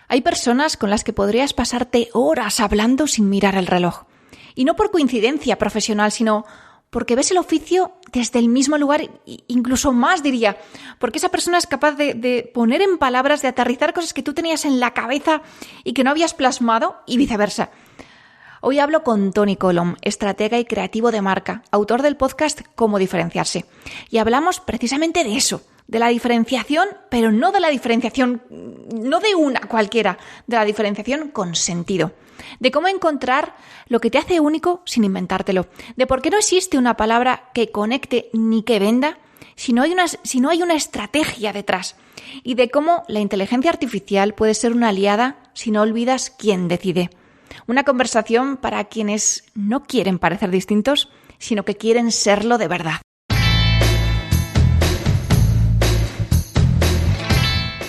Hay personas con las que podrías pasarte horas hablando sin mirar el reloj. Y no por coincidencia profesional, sino porque ves el oficio desde el mismo lugar, incluso más diría, porque esa persona es capaz de poner en palabras, de aterrizar cosas que tú tenías en la cabeza y que no habías plasmado y viceversa. Hoy hablo con Tony Colom, estratega y creativo de marca, autor del podcast Cómo diferenciarse. Y hablamos precisamente de eso, de la diferenciación, pero no de la diferenciación, no de una cualquiera, de la diferenciación con sentido. De cómo encontrar lo que te hace único sin inventártelo. De por qué no existe una palabra que conecte ni que venda si no hay una estrategia detrás. Y de cómo la inteligencia artificial puede ser una aliada si no olvidas quién decide. Una conversación para quienes no quieren parecer distintos, sino que quieren serlo de verdad.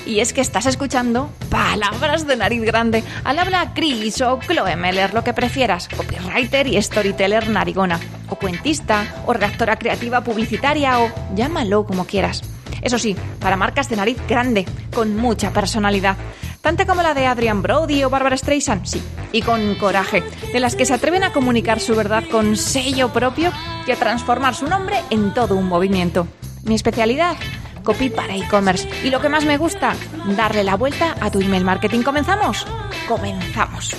Y es que estás escuchando Palabras de Nariz Grande. Al habla Chris o Chloe Meller, lo que prefieras. Copywriter y storyteller narigona. O cuentista, o redactora creativa publicitaria, o llámalo como quieras. Eso sí, para marcas de nariz grande, con mucha personalidad. Tanta como la de Adrian Brody o Barbara Streisand, sí. Y con coraje, de las que se atreven a comunicar su verdad con sello propio y a transformar su nombre en todo un movimiento. Mi especialidad: copy para e-commerce. Y lo que más me gusta, darle la vuelta a tu email marketing. ¿Comenzamos? ¡Comenzamos!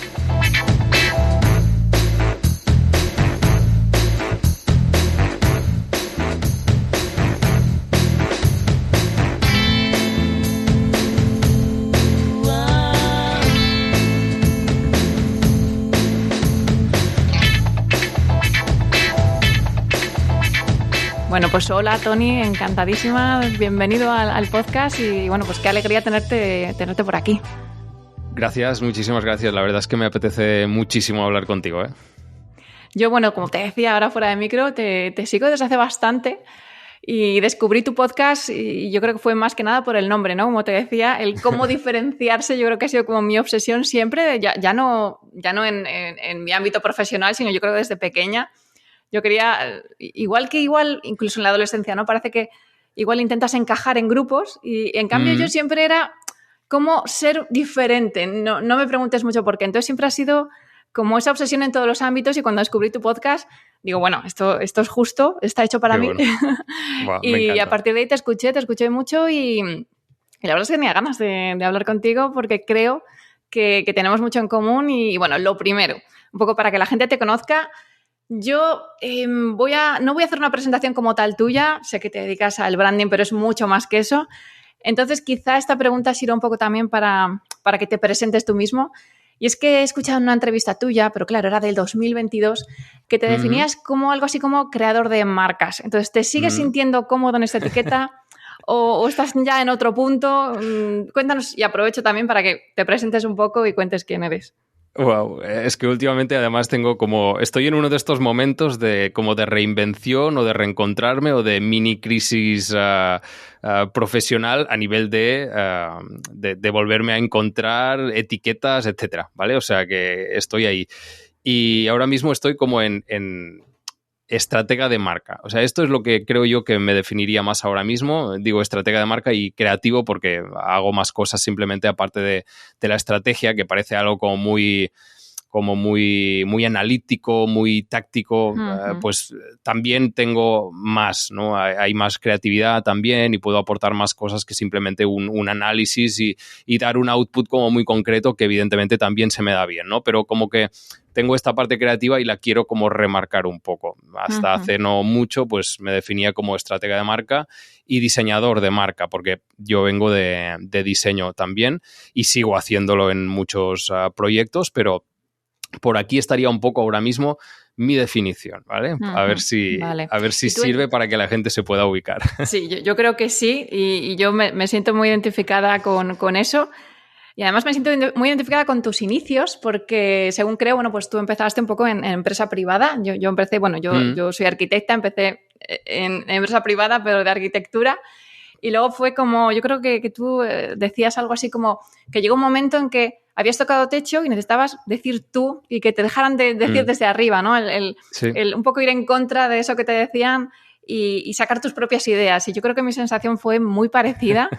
Bueno, pues hola Tony, encantadísima, bienvenido al podcast y bueno, pues qué alegría tenerte por aquí. Gracias, muchísimas gracias, la verdad es que me apetece muchísimo hablar contigo, ¿eh? Yo, bueno, como te decía ahora fuera de micro, te sigo desde hace bastante y descubrí tu podcast y yo creo que fue más que nada por el nombre, ¿no? Como te decía, el cómo diferenciarse yo creo que ha sido como mi obsesión siempre, ya no en mi ámbito profesional, sino yo creo que desde pequeña. Yo quería, igual, incluso en la adolescencia, ¿no? Parece que igual intentas encajar en grupos y en cambio yo siempre era como ser diferente. No me preguntes mucho por qué. Entonces siempre ha sido como esa obsesión en todos los ámbitos y cuando descubrí tu podcast, digo, bueno, esto es justo, está hecho para mí. Bueno. Wow, y a partir de ahí te escuché mucho y la verdad es que tenía ganas de hablar contigo porque creo que tenemos mucho en común y bueno, lo primero, un poco para que la gente te conozca. Yo no voy a hacer una presentación como tal tuya, sé que te dedicas al branding, pero es mucho más que eso. Entonces, quizá esta pregunta sirva un poco también para que te presentes tú mismo. Y es que he escuchado en una entrevista tuya, pero claro, era del 2022, que te definías como algo así como creador de marcas. Entonces, ¿te sigues sintiendo cómodo en esta etiqueta o estás ya en otro punto? Cuéntanos y aprovecho también para que te presentes un poco y cuentes quién eres. Wow, es que últimamente además estoy en uno de estos momentos de reinvención o de reencontrarme o de mini crisis profesional a nivel de volverme a encontrar etiquetas, etcétera, ¿vale? O sea que estoy ahí. Y ahora mismo estoy como en estratega de marca. O sea, esto es lo que creo yo que me definiría más ahora mismo. Digo estratega de marca y creativo porque hago más cosas simplemente aparte de la estrategia, que parece algo como muy analítico, muy táctico. Pues también tengo más, ¿no? Hay más creatividad también y puedo aportar más cosas que simplemente un análisis y dar un output como muy concreto que evidentemente también se me da bien, ¿no? Pero como que tengo esta parte creativa y la quiero como remarcar un poco. Hasta hace no mucho pues me definía como estratega de marca y diseñador de marca, porque yo vengo de diseño también y sigo haciéndolo en muchos proyectos, pero por aquí estaría un poco ahora mismo mi definición, ¿vale? A ver si sirve para que la gente se pueda ubicar. Sí, yo creo que sí y yo me siento muy identificada con eso. Y además me siento muy identificada con tus inicios porque, según creo, bueno, pues tú empezaste un poco en empresa privada. Yo empecé, bueno, yo soy arquitecta, empecé en empresa privada, pero de arquitectura. Y luego fue como, yo creo que tú decías algo así como que llegó un momento en que habías tocado techo y necesitabas decir tú y que te dejaran de decir desde arriba, ¿no? El un poco ir en contra de eso que te decían y sacar tus propias ideas. Y yo creo que mi sensación fue muy parecida.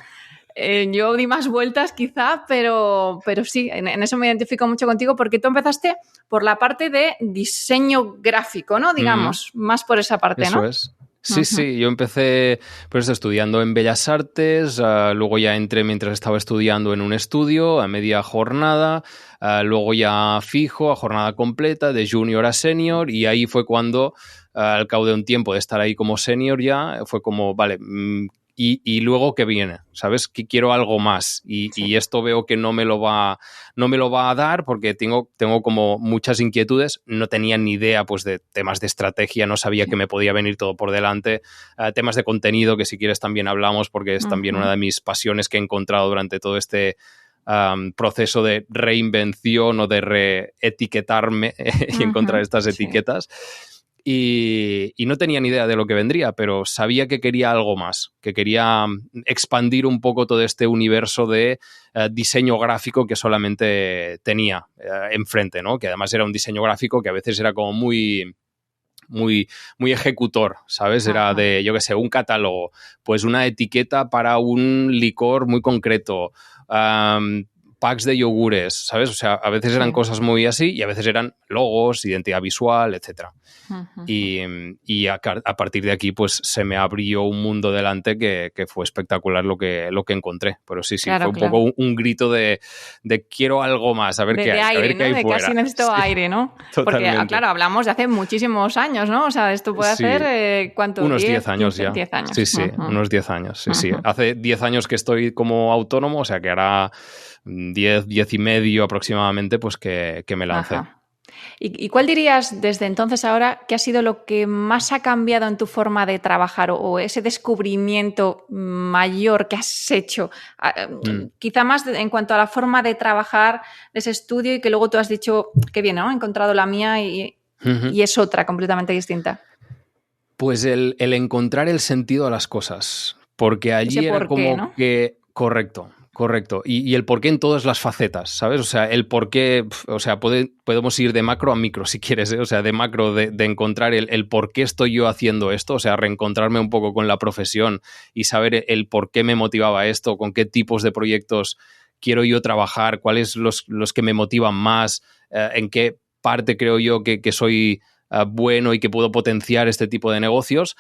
yo di más vueltas quizá, pero sí, en eso me identifico mucho contigo porque tú empezaste por la parte de diseño gráfico, ¿no? Digamos, más por esa parte, ¿no? Eso es. Sí, sí, yo empecé pues, estudiando en Bellas Artes, luego ya entré mientras estaba estudiando en un estudio a media jornada, luego ya fijo a jornada completa, de junior a senior, y ahí fue cuando, al cabo de un tiempo de estar ahí como senior ya, fue como, vale, y luego ¿qué viene? ¿Sabes? Que quiero algo más y esto veo que no me lo va a dar porque tengo como muchas inquietudes. No tenía ni idea pues, de temas de estrategia, no sabía que me podía venir todo por delante. Temas de contenido, que si quieres también hablamos porque es también una de mis pasiones que he encontrado durante todo este proceso de reinvención o de reetiquetarme y encontrar estas etiquetas. Y no tenía ni idea de lo que vendría, pero sabía que quería algo más, que quería expandir un poco todo este universo de diseño gráfico que solamente tenía enfrente, ¿no? Que además era un diseño gráfico que a veces era como muy ejecutor, ¿sabes? Era de, yo qué sé, un catálogo, pues una etiqueta para un licor muy concreto, packs de yogures, ¿sabes? O sea, a veces eran cosas muy así y a veces eran logos, identidad visual, etcétera. Y a partir de aquí pues se me abrió un mundo delante que fue espectacular lo que encontré. Pero sí, claro, fue un poco un grito de quiero algo más, a ver qué hay, aire, a ver qué hay de fuera. Casi necesito aire, ¿no? Totalmente. Porque, claro, hablamos de hace muchísimos años, ¿no? O sea, esto puede hacer, ¿cuánto? Unos 10 años 15, ya. 10 años. Sí, unos 10 años. Sí. Hace 10 años que estoy como autónomo, o sea que hará 10 y medio aproximadamente, pues que me lancé. ¿Y cuál dirías desde entonces ahora que ha sido lo que más ha cambiado en tu forma de trabajar o ese descubrimiento mayor que has hecho? Quizá más en cuanto a la forma de trabajar de ese estudio y que luego tú has dicho que bien, ¿no? He encontrado la mía y es otra completamente distinta. Pues el encontrar el sentido a las cosas, porque allí era como ¿no? que... Correcto. Y el porqué en todas las facetas, ¿sabes? O sea, el porqué, o sea, podemos ir de macro a micro si quieres, ¿eh? O sea, de macro de encontrar el por qué estoy yo haciendo esto, o sea, reencontrarme un poco con la profesión y saber el por qué me motivaba esto, con qué tipos de proyectos quiero yo trabajar, cuáles los que me motivan más, en qué parte creo yo que soy bueno y que puedo potenciar este tipo de negocios,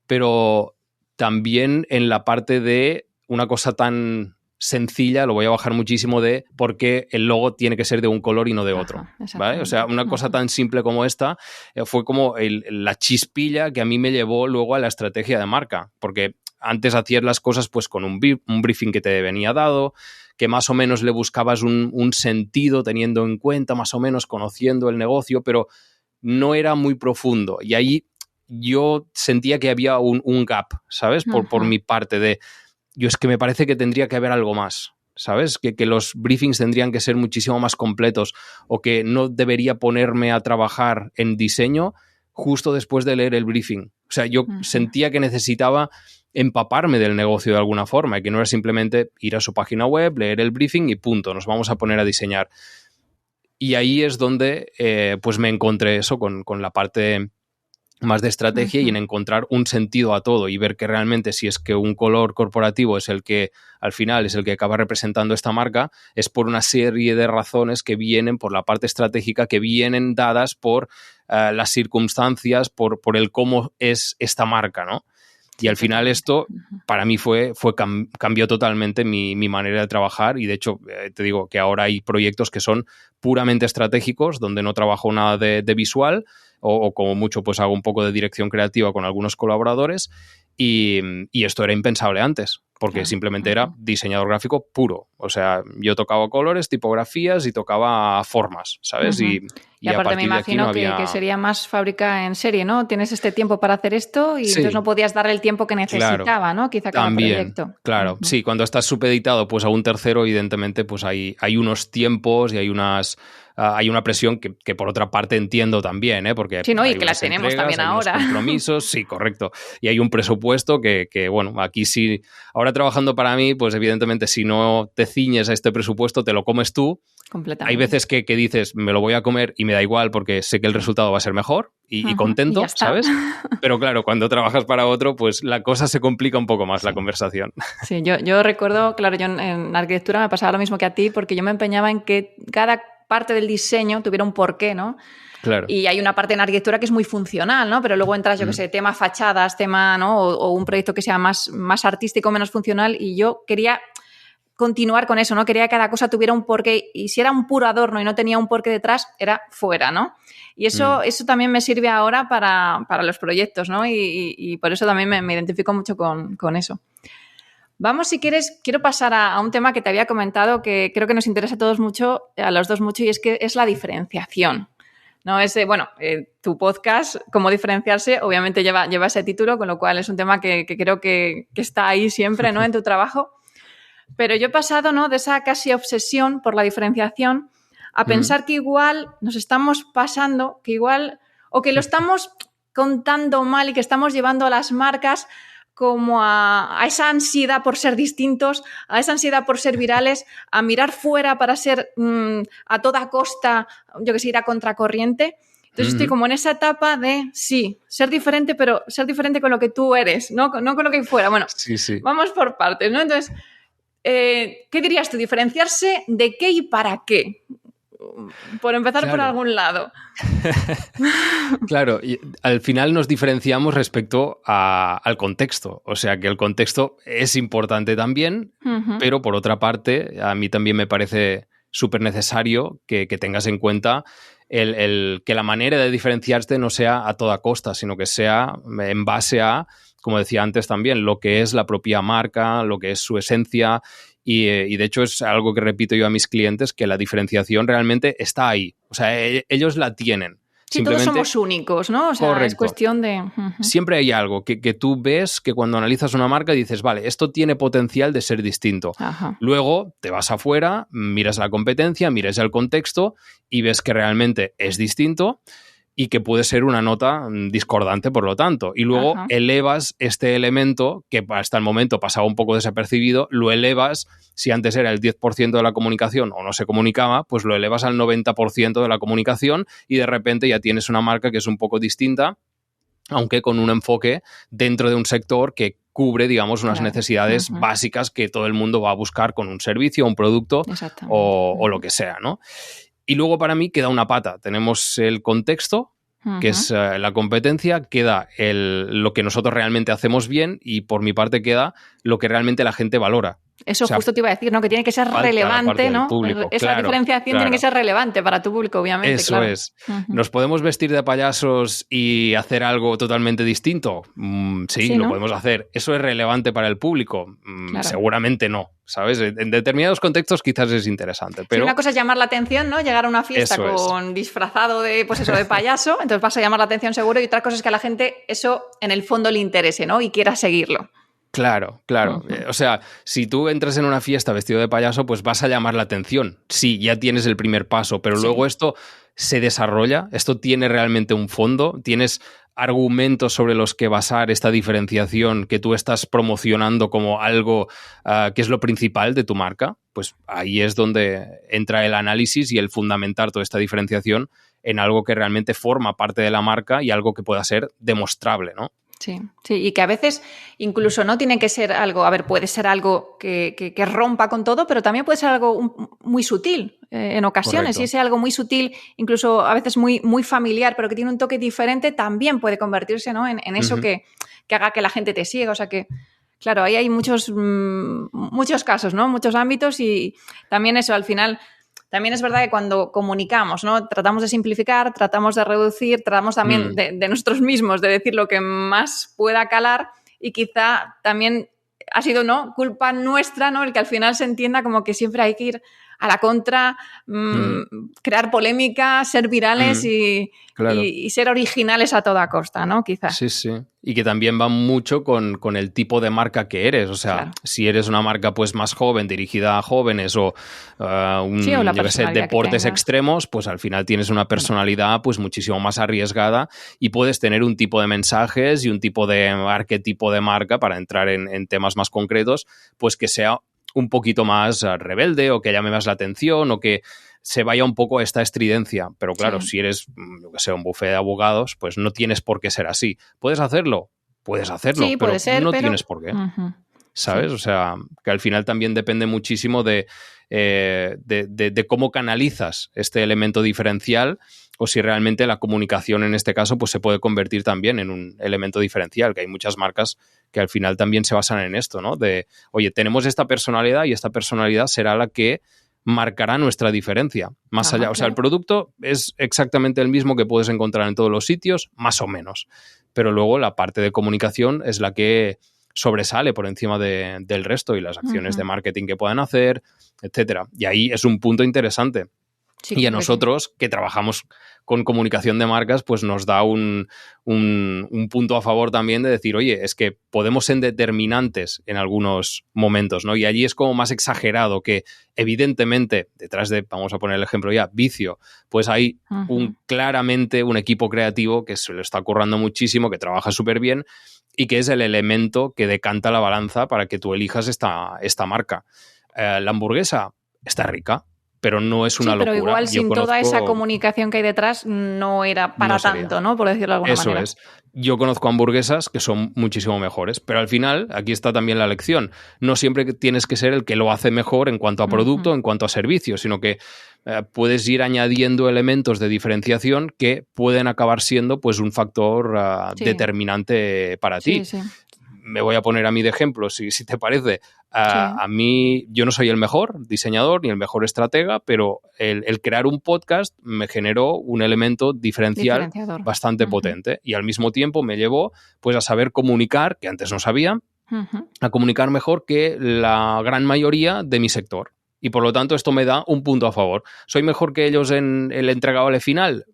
pero también en la parte de una cosa tan sencilla, lo voy a bajar muchísimo, de por qué el logo tiene que ser de un color y no de otro, ¿vale? O sea, una cosa tan simple como esta fue como la chispilla que a mí me llevó luego a la estrategia de marca, porque antes hacías las cosas pues con un briefing que te venía dado, que más o menos le buscabas un sentido teniendo en cuenta, más o menos conociendo el negocio, pero no era muy profundo. Y ahí yo sentía que había un gap, ¿sabes? Por mi parte de... Yo es que me parece que tendría que haber algo más, ¿sabes? Que los briefings tendrían que ser muchísimo más completos o que no debería ponerme a trabajar en diseño justo después de leer el briefing. O sea, yo sentía que necesitaba empaparme del negocio de alguna forma y que no era simplemente ir a su página web, leer el briefing y punto, nos vamos a poner a diseñar. Y ahí es donde pues me encontré eso con la parte más de estrategia y en encontrar un sentido a todo y ver que realmente si es que un color corporativo es el que al final es el que acaba representando esta marca, es por una serie de razones que vienen por la parte estratégica, que vienen dadas por las circunstancias, por el cómo es esta marca, ¿no? Y al final esto para mí cambió totalmente mi manera de trabajar y de hecho te digo que ahora hay proyectos que son puramente estratégicos donde no trabajo nada de visual o como mucho pues hago un poco de dirección creativa con algunos colaboradores y esto era impensable antes porque simplemente era diseñador gráfico puro. O sea, yo tocaba colores, tipografías y tocaba formas, ¿sabes? Y aparte me imagino no había... que sería más fábrica en serie, ¿no? Tienes este tiempo para hacer esto y entonces no podías darle el tiempo que necesitaba, claro, ¿no? Quizá cada proyecto. Claro, sí, cuando estás supeditado pues a un tercero, evidentemente pues hay unos tiempos y hay una presión que por otra parte entiendo también, ¿eh? Porque sí, ¿no? Y que las tenemos también ahora. Compromisos, sí, correcto. Y hay un presupuesto que, bueno, aquí sí, ahora trabajando para mí, pues evidentemente si no te ciñes a este presupuesto te lo comes tú Completamente. Hay veces que dices, me lo voy a comer y me da igual porque sé que el resultado va a ser mejor y contento, y ¿sabes? Pero claro, cuando trabajas para otro, pues la cosa se complica un poco más, la conversación. Sí, yo recuerdo, claro, yo en arquitectura me pasaba lo mismo que a ti, porque yo me empeñaba en que cada parte del diseño tuviera un porqué, ¿no? Claro. Y hay una parte en arquitectura que es muy funcional, ¿no? Pero luego entras, yo qué sé, tema fachadas, tema, ¿no? O un proyecto que sea más artístico, menos funcional, y yo quería continuar con eso, ¿no? Quería que cada cosa tuviera un porqué, y si era un puro adorno y no tenía un porqué detrás, era fuera, ¿no? Y eso también me sirve ahora para los proyectos, ¿no? Y por eso también me identifico mucho con eso. Vamos, si quieres, quiero pasar a un tema que te había comentado que creo que nos interesa a todos mucho, a los dos mucho, y es que es la diferenciación. ¿No? Tu podcast, Cómo diferenciarse, obviamente lleva ese título, con lo cual es un tema que creo que está ahí siempre, ¿no? En tu trabajo. Pero yo he pasado, ¿no? De esa casi obsesión por la diferenciación a pensar que igual nos estamos pasando, que igual, o que lo estamos contando mal y que estamos llevando a las marcas como a esa ansiedad por ser distintos, a esa ansiedad por ser virales, a mirar fuera para ser a toda costa, yo que sé, ir a contracorriente. Entonces estoy como en esa etapa de, sí, ser diferente, pero ser diferente con lo que tú eres, no con lo que fuera. Bueno, sí. Vamos por partes, ¿no? Entonces, ¿qué dirías tú? ¿Diferenciarse de qué y para qué? Por empezar por algún lado. Claro, y al final nos diferenciamos respecto al contexto. O sea que el contexto es importante también, pero por otra parte, a mí también me parece súper necesario que tengas en cuenta que la manera de diferenciarte no sea a toda costa, sino que sea en base a, como decía antes también, lo que es la propia marca, lo que es su esencia. Y de hecho es algo que repito yo a mis clientes, que la diferenciación realmente está ahí. O sea, ellos la tienen. Sí, todos somos únicos, ¿no? O sea, correcto. Es cuestión de... Siempre hay algo que tú ves que cuando analizas una marca dices, vale, esto tiene potencial de ser distinto. Luego te vas afuera, miras la competencia, miras el contexto y ves que realmente es distinto y que puede ser una nota discordante, por lo tanto. Y luego elevas este elemento que hasta el momento pasaba un poco desapercibido, lo elevas, si antes era el 10% de la comunicación o no se comunicaba, pues lo elevas al 90% de la comunicación y de repente ya tienes una marca que es un poco distinta, aunque con un enfoque dentro de un sector que cubre, digamos, unas necesidades básicas que todo el mundo va a buscar con un servicio, un producto o lo que sea, ¿no? Y luego para mí queda una pata. Tenemos el contexto, que es la competencia, queda lo que nosotros realmente hacemos bien y por mi parte queda lo que realmente la gente valora. Eso justo te iba a decir, ¿no? Que tiene que ser relevante, ¿no? Público. Esa diferenciación tiene que ser relevante para tu público, obviamente. Eso es. ¿Nos podemos vestir de payasos y hacer algo totalmente distinto? Sí, lo podemos hacer. ¿Eso es relevante para el público? Seguramente no, ¿sabes? En determinados contextos quizás es interesante. Pero una cosa es llamar la atención, ¿no? Llegar a una fiesta disfrazado de, pues eso, de payaso, entonces vas a llamar la atención seguro, y otra cosa es que a la gente eso en el fondo le interese, ¿no? Y quiera seguirlo. Claro. O sea, si tú entras en una fiesta vestido de payaso, pues vas a llamar la atención. Sí, ya tienes el primer paso, pero luego esto se desarrolla, esto tiene realmente un fondo, tienes argumentos sobre los que basar esta diferenciación que tú estás promocionando como algo que es lo principal de tu marca, pues ahí es donde entra el análisis y el fundamentar toda esta diferenciación en algo que realmente forma parte de la marca y algo que pueda ser demostrable, ¿no? Sí, y que a veces incluso no tiene que ser algo, puede ser algo que rompa con todo, pero también puede ser algo muy sutil en ocasiones. Correcto. Y ese algo muy sutil, incluso a veces muy, muy familiar, pero que tiene un toque diferente, también puede convertirse, ¿no? en eso que haga que la gente te siga. O sea que, claro, ahí hay muchos casos, ¿no? Muchos ámbitos, y también eso, al final... También es verdad que cuando comunicamos, ¿no? Tratamos de simplificar, tratamos de reducir, tratamos también de nosotros mismos, de decir lo que más pueda calar, y quizá también ha sido, ¿no?, culpa nuestra, ¿no?, el que al final se entienda como que siempre hay que ir a la contra, crear polémica, ser virales y ser originales a toda costa, ¿no? Quizás. Sí. Y que también va mucho con el tipo de marca que eres. O sea, si eres una marca pues más joven, dirigida a jóvenes o deportes extremos, pues al final tienes una personalidad pues muchísimo más arriesgada y puedes tener un tipo de mensajes y un tipo de arquetipo de marca, para entrar en temas más concretos, pues que sea un poquito más rebelde o que llame más la atención o que se vaya un poco a esta estridencia. Pero claro, si eres, yo que sé, un bufete de abogados, pues no tienes por qué ser así. ¿Puedes hacerlo? Puedes hacerlo, sí, pero puede ser, no pero... tienes por qué. ¿Sabes? O sea, que al final también depende muchísimo de cómo canalizas este elemento diferencial, o si realmente la comunicación en este caso pues se puede convertir también en un elemento diferencial, que hay muchas marcas que al final también se basan en esto, ¿no? De, oye, tenemos esta personalidad y esta personalidad será la que marcará nuestra diferencia. Más allá, o sea, el producto es exactamente el mismo que puedes encontrar en todos los sitios, más o menos. Pero luego la parte de comunicación es la que sobresale por encima del resto, y las acciones de marketing que puedan hacer, etcétera. Y ahí es un punto interesante. Sí, y a nosotros, que trabajamos con comunicación de marcas, pues nos da un punto a favor también de decir, oye, es que podemos ser determinantes en algunos momentos, ¿no? Y allí es como más exagerado que, evidentemente, detrás de, vamos a poner el ejemplo ya, Vicio, pues hay claramente un equipo creativo que se lo está currando muchísimo, que trabaja súper bien y que es el elemento que decanta la balanza para que tú elijas esta marca. La hamburguesa está rica, pero no es una locura. Pero igual sin toda esa comunicación que hay detrás no era para tanto, ¿no? Por decirlo de alguna manera. Eso es. Yo conozco hamburguesas que son muchísimo mejores, pero al final, aquí está también la lección. No siempre tienes que ser el que lo hace mejor en cuanto a producto, en cuanto a servicio, sino que puedes ir añadiendo elementos de diferenciación que pueden acabar siendo pues un factor determinante para ti. Sí. Me voy a poner a mí de ejemplo, si te parece. A mí, yo no soy el mejor diseñador ni el mejor estratega, pero el crear un podcast me generó un elemento diferencial bastante potente, y al mismo tiempo me llevó pues a saber comunicar, que antes no sabía, a comunicar mejor que la gran mayoría de mi sector. Y por lo tanto esto me da un punto a favor. ¿Soy mejor que ellos en el entregable final?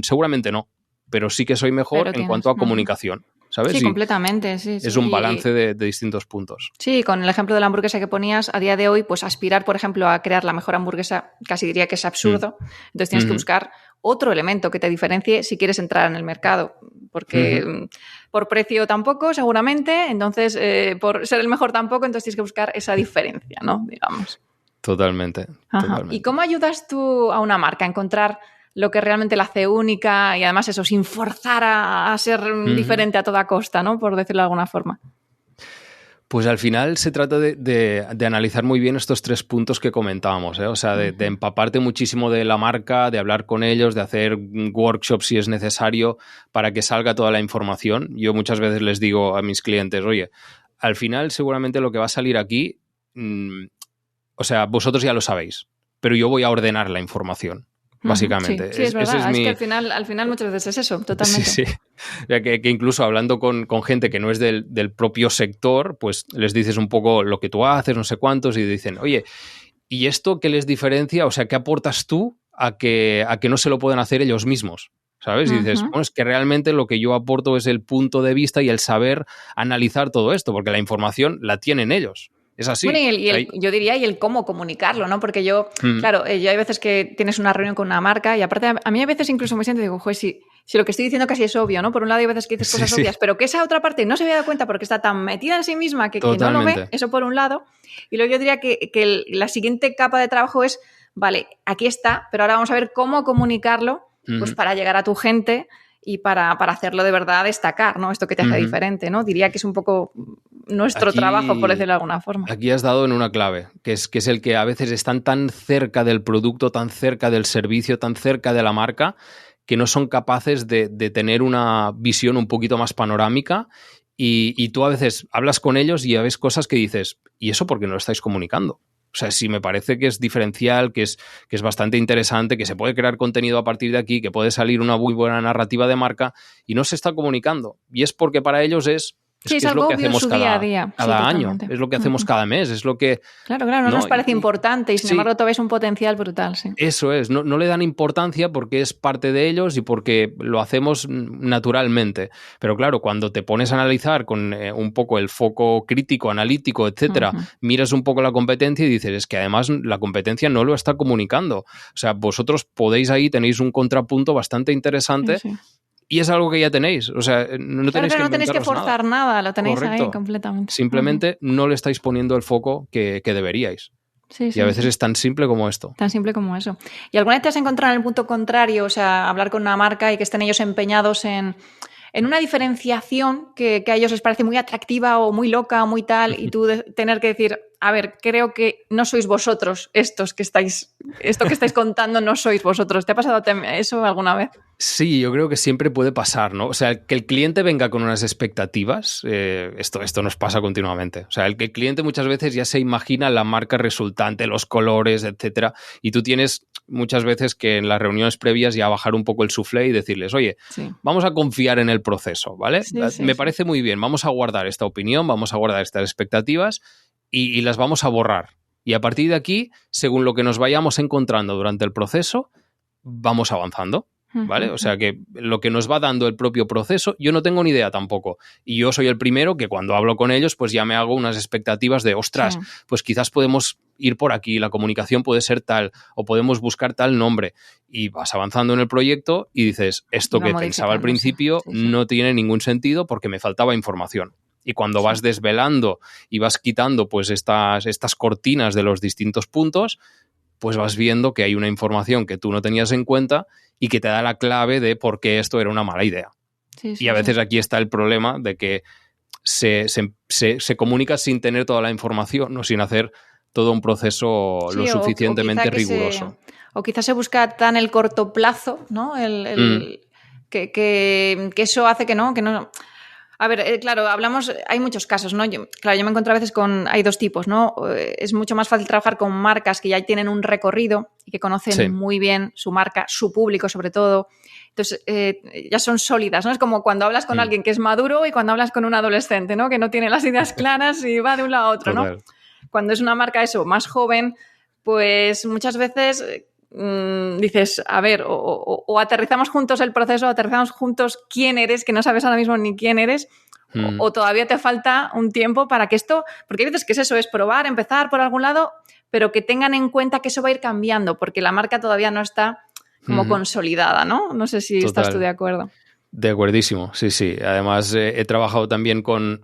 Seguramente no, pero sí que soy mejor en cuanto a comunicación. ¿Sabes? Sí, completamente, sí. Es un balance de distintos puntos. Sí, con el ejemplo de la hamburguesa que ponías, a día de hoy, pues aspirar, por ejemplo, a crear la mejor hamburguesa, casi diría que es absurdo. Entonces tienes que buscar otro elemento que te diferencie si quieres entrar en el mercado. Porque por precio tampoco, seguramente. Entonces, por ser el mejor tampoco, entonces tienes que buscar esa diferencia, ¿no? Digamos. Totalmente. ¿Y cómo ayudas tú a una marca a encontrar lo que realmente la hace única, y además eso, sin forzar a ser diferente a toda costa, ¿no? Por decirlo de alguna forma. Pues al final se trata de analizar muy bien estos 3 puntos que comentábamos, ¿eh? O sea, de empaparte muchísimo de la marca, de hablar con ellos, de hacer workshops si es necesario para que salga toda la información. Yo muchas veces les digo a mis clientes, oye, al final seguramente lo que va a salir aquí, o sea, vosotros ya lo sabéis, pero yo voy a ordenar la información. Básicamente. Sí, es verdad. Es que al final muchas veces es eso, totalmente. Sí. Que incluso hablando con gente que no es del propio sector, pues les dices un poco lo que tú haces, no sé cuántos, y dicen, oye, ¿y esto qué les diferencia? O sea, ¿qué aportas tú a que no se lo puedan hacer ellos mismos? ¿Sabes? Y dices, bueno, es que realmente lo que yo aporto es el punto de vista y el saber analizar todo esto, porque la información la tienen ellos. Es así. Bueno, yo diría, y el cómo comunicarlo, ¿no? Porque claro, yo hay veces que tienes una reunión con una marca y aparte a mí a veces incluso me siento y digo, joder, si lo que estoy diciendo casi es obvio, ¿no? Por un lado hay veces que dices cosas obvias, pero que esa otra parte no se había dado cuenta porque está tan metida en sí misma que no lo ve, eso por un lado. Y luego yo diría que la siguiente capa de trabajo es, vale, aquí está, pero ahora vamos a ver cómo comunicarlo pues para llegar a tu gente y para hacerlo de verdad destacar, ¿no? Esto que te hace diferente, ¿no? Diría que es un poco nuestro trabajo, por decirlo de alguna forma. Aquí has dado en una clave, que es el que a veces están tan cerca del producto, tan cerca del servicio, tan cerca de la marca, que no son capaces de tener una visión un poquito más panorámica, y tú a veces hablas con ellos y ves cosas que dices, ¿y eso por qué no lo estáis comunicando? O sea, sí me parece que es diferencial, que es bastante interesante, que se puede crear contenido a partir de aquí, que puede salir una muy buena narrativa de marca y no se está comunicando. Y es porque para ellos es lo que hacemos cada año, es lo que hacemos cada mes, es lo que... Claro, no nos parece importante y sin embargo todavía es un potencial brutal, sí. Eso es, no le dan importancia porque es parte de ellos y porque lo hacemos naturalmente. Pero claro, cuando te pones a analizar con un poco el foco crítico, analítico, etcétera, miras un poco la competencia y dices, es que además la competencia no lo está comunicando. O sea, vosotros tenéis un contrapunto bastante interesante. Sí. Y es algo que ya tenéis, o sea, no tenéis que forzar nada, lo tenéis ahí completamente. Simplemente no le estáis poniendo el foco que deberíais. Sí, y a veces es tan simple como esto. Tan simple como eso. ¿Y alguna vez te has encontrado en el punto contrario, o sea, hablar con una marca y que estén ellos empeñados en una diferenciación que a ellos les parece muy atractiva o muy loca o muy tal, y tú tener que decir, a ver, creo que no sois vosotros esto que estáis contando no sois vosotros? ¿Te ha pasado eso alguna vez? Sí, yo creo que siempre puede pasar, ¿no? O sea, que el cliente venga con unas expectativas, esto nos pasa continuamente. O sea, el cliente muchas veces ya se imagina la marca resultante, los colores, etcétera, y tú tienes muchas veces que en las reuniones previas ya bajar un poco el soufflé y decirles, oye, vamos a confiar en el proceso, ¿vale? Me parece muy bien, vamos a guardar esta opinión, vamos a guardar estas expectativas y las vamos a borrar. Y a partir de aquí, según lo que nos vayamos encontrando durante el proceso, vamos avanzando. ¿Vale? O sea que lo que nos va dando el propio proceso, yo no tengo ni idea tampoco. Y yo soy el primero que cuando hablo con ellos, pues ya me hago unas expectativas de, ostras, pues quizás podemos ir por aquí, la comunicación puede ser tal, o podemos buscar tal nombre. Y vas avanzando en el proyecto y dices, esto que pensaba al principio no tiene ningún sentido porque me faltaba información. Y cuando vas desvelando y vas quitando pues estas cortinas de los distintos puntos, pues vas viendo que hay una información que tú no tenías en cuenta y que te da la clave de por qué esto era una mala idea. Y a veces aquí está el problema de que se comunica sin tener toda la información, no sin hacer todo un proceso lo suficientemente riguroso. O quizás se busca tan el corto plazo, ¿no? Que eso hace que no. A ver, claro, hay muchos casos, ¿no? Yo me encuentro a veces hay dos tipos, ¿no? Es mucho más fácil trabajar con marcas que ya tienen un recorrido y que conocen muy bien su marca, su público sobre todo. Entonces, ya son sólidas, ¿no? Es como cuando hablas con alguien que es maduro y cuando hablas con un adolescente, ¿no? Que no tiene las ideas claras y va de un lado a otro, ¿no? Cuando es una marca más joven, pues muchas veces dices, a ver, o aterrizamos juntos el proceso, o aterrizamos juntos quién eres, que no sabes ahora mismo ni quién eres, o todavía te falta un tiempo para que esto, porque hay veces que es probar, empezar por algún lado, pero que tengan en cuenta que eso va a ir cambiando, porque la marca todavía no está como consolidada, ¿no? No sé si estás tú de acuerdo. De acuerdísimo, sí. Además, he trabajado también con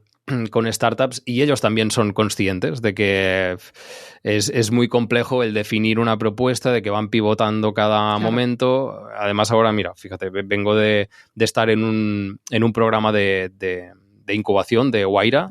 startups y ellos también son conscientes de que es muy complejo el definir una propuesta, de que van pivotando cada momento. Además, ahora, mira, fíjate, vengo de estar en un programa de incubación de Wayra,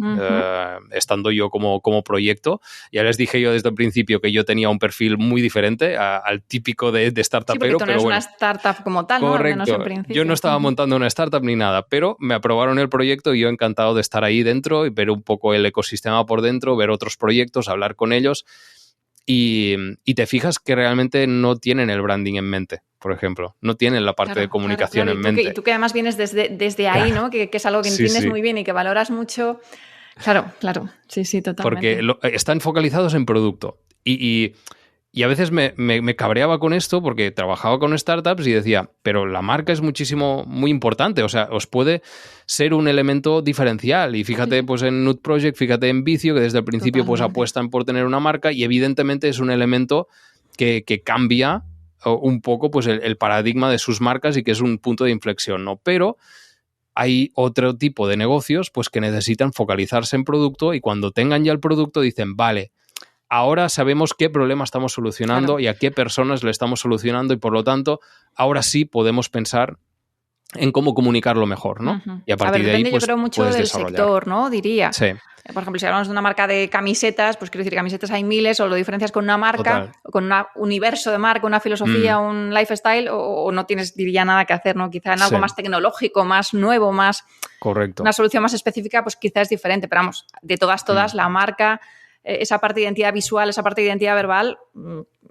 estando yo como proyecto. Ya les dije yo desde el principio que yo tenía un perfil muy diferente al típico de startupero. Sí, porque tú no eres una startup como tal, correcto. ¿no? Al menos en principio. Yo no estaba montando una startup ni nada, pero me aprobaron el proyecto y yo encantado de estar ahí dentro y ver un poco el ecosistema por dentro, ver otros proyectos, hablar con ellos. Y te fijas que realmente no tienen el branding en mente, por ejemplo. No tienen la parte de comunicación en mente. Y tú que además vienes desde ahí, ¿no? Que es algo que entiendes muy bien y que valoras mucho. Claro. Sí, totalmente. Porque están focalizados en producto. Y a veces me cabreaba con esto porque trabajaba con startups y decía, pero la marca es muy importante, o sea, os puede ser un elemento diferencial. Y fíjate pues en Nut Project, fíjate en Vicio, que desde el principio pues apuestan por tener una marca y evidentemente es un elemento que cambia un poco pues el paradigma de sus marcas y que es un punto de inflexión, ¿no? Pero hay otro tipo de negocios pues que necesitan focalizarse en producto y cuando tengan ya el producto dicen, vale, ahora sabemos qué problema estamos solucionando y a qué personas le estamos solucionando y por lo tanto ahora sí podemos pensar en cómo comunicarlo mejor, ¿no? Y a partir de ahí pues yo creo mucho del sector, ¿no? Diría. Sí. Por ejemplo, si hablamos de una marca de camisetas, pues quiero decir, camisetas hay miles, o lo diferencias con una marca, o con un universo de marca, una filosofía, un lifestyle, o no tienes, diría, nada que hacer, ¿no? Quizá en algo más tecnológico, más nuevo, más... Correcto. Una solución más específica, pues quizá es diferente, pero vamos, de todas, la marca, esa parte de identidad visual, esa parte de identidad verbal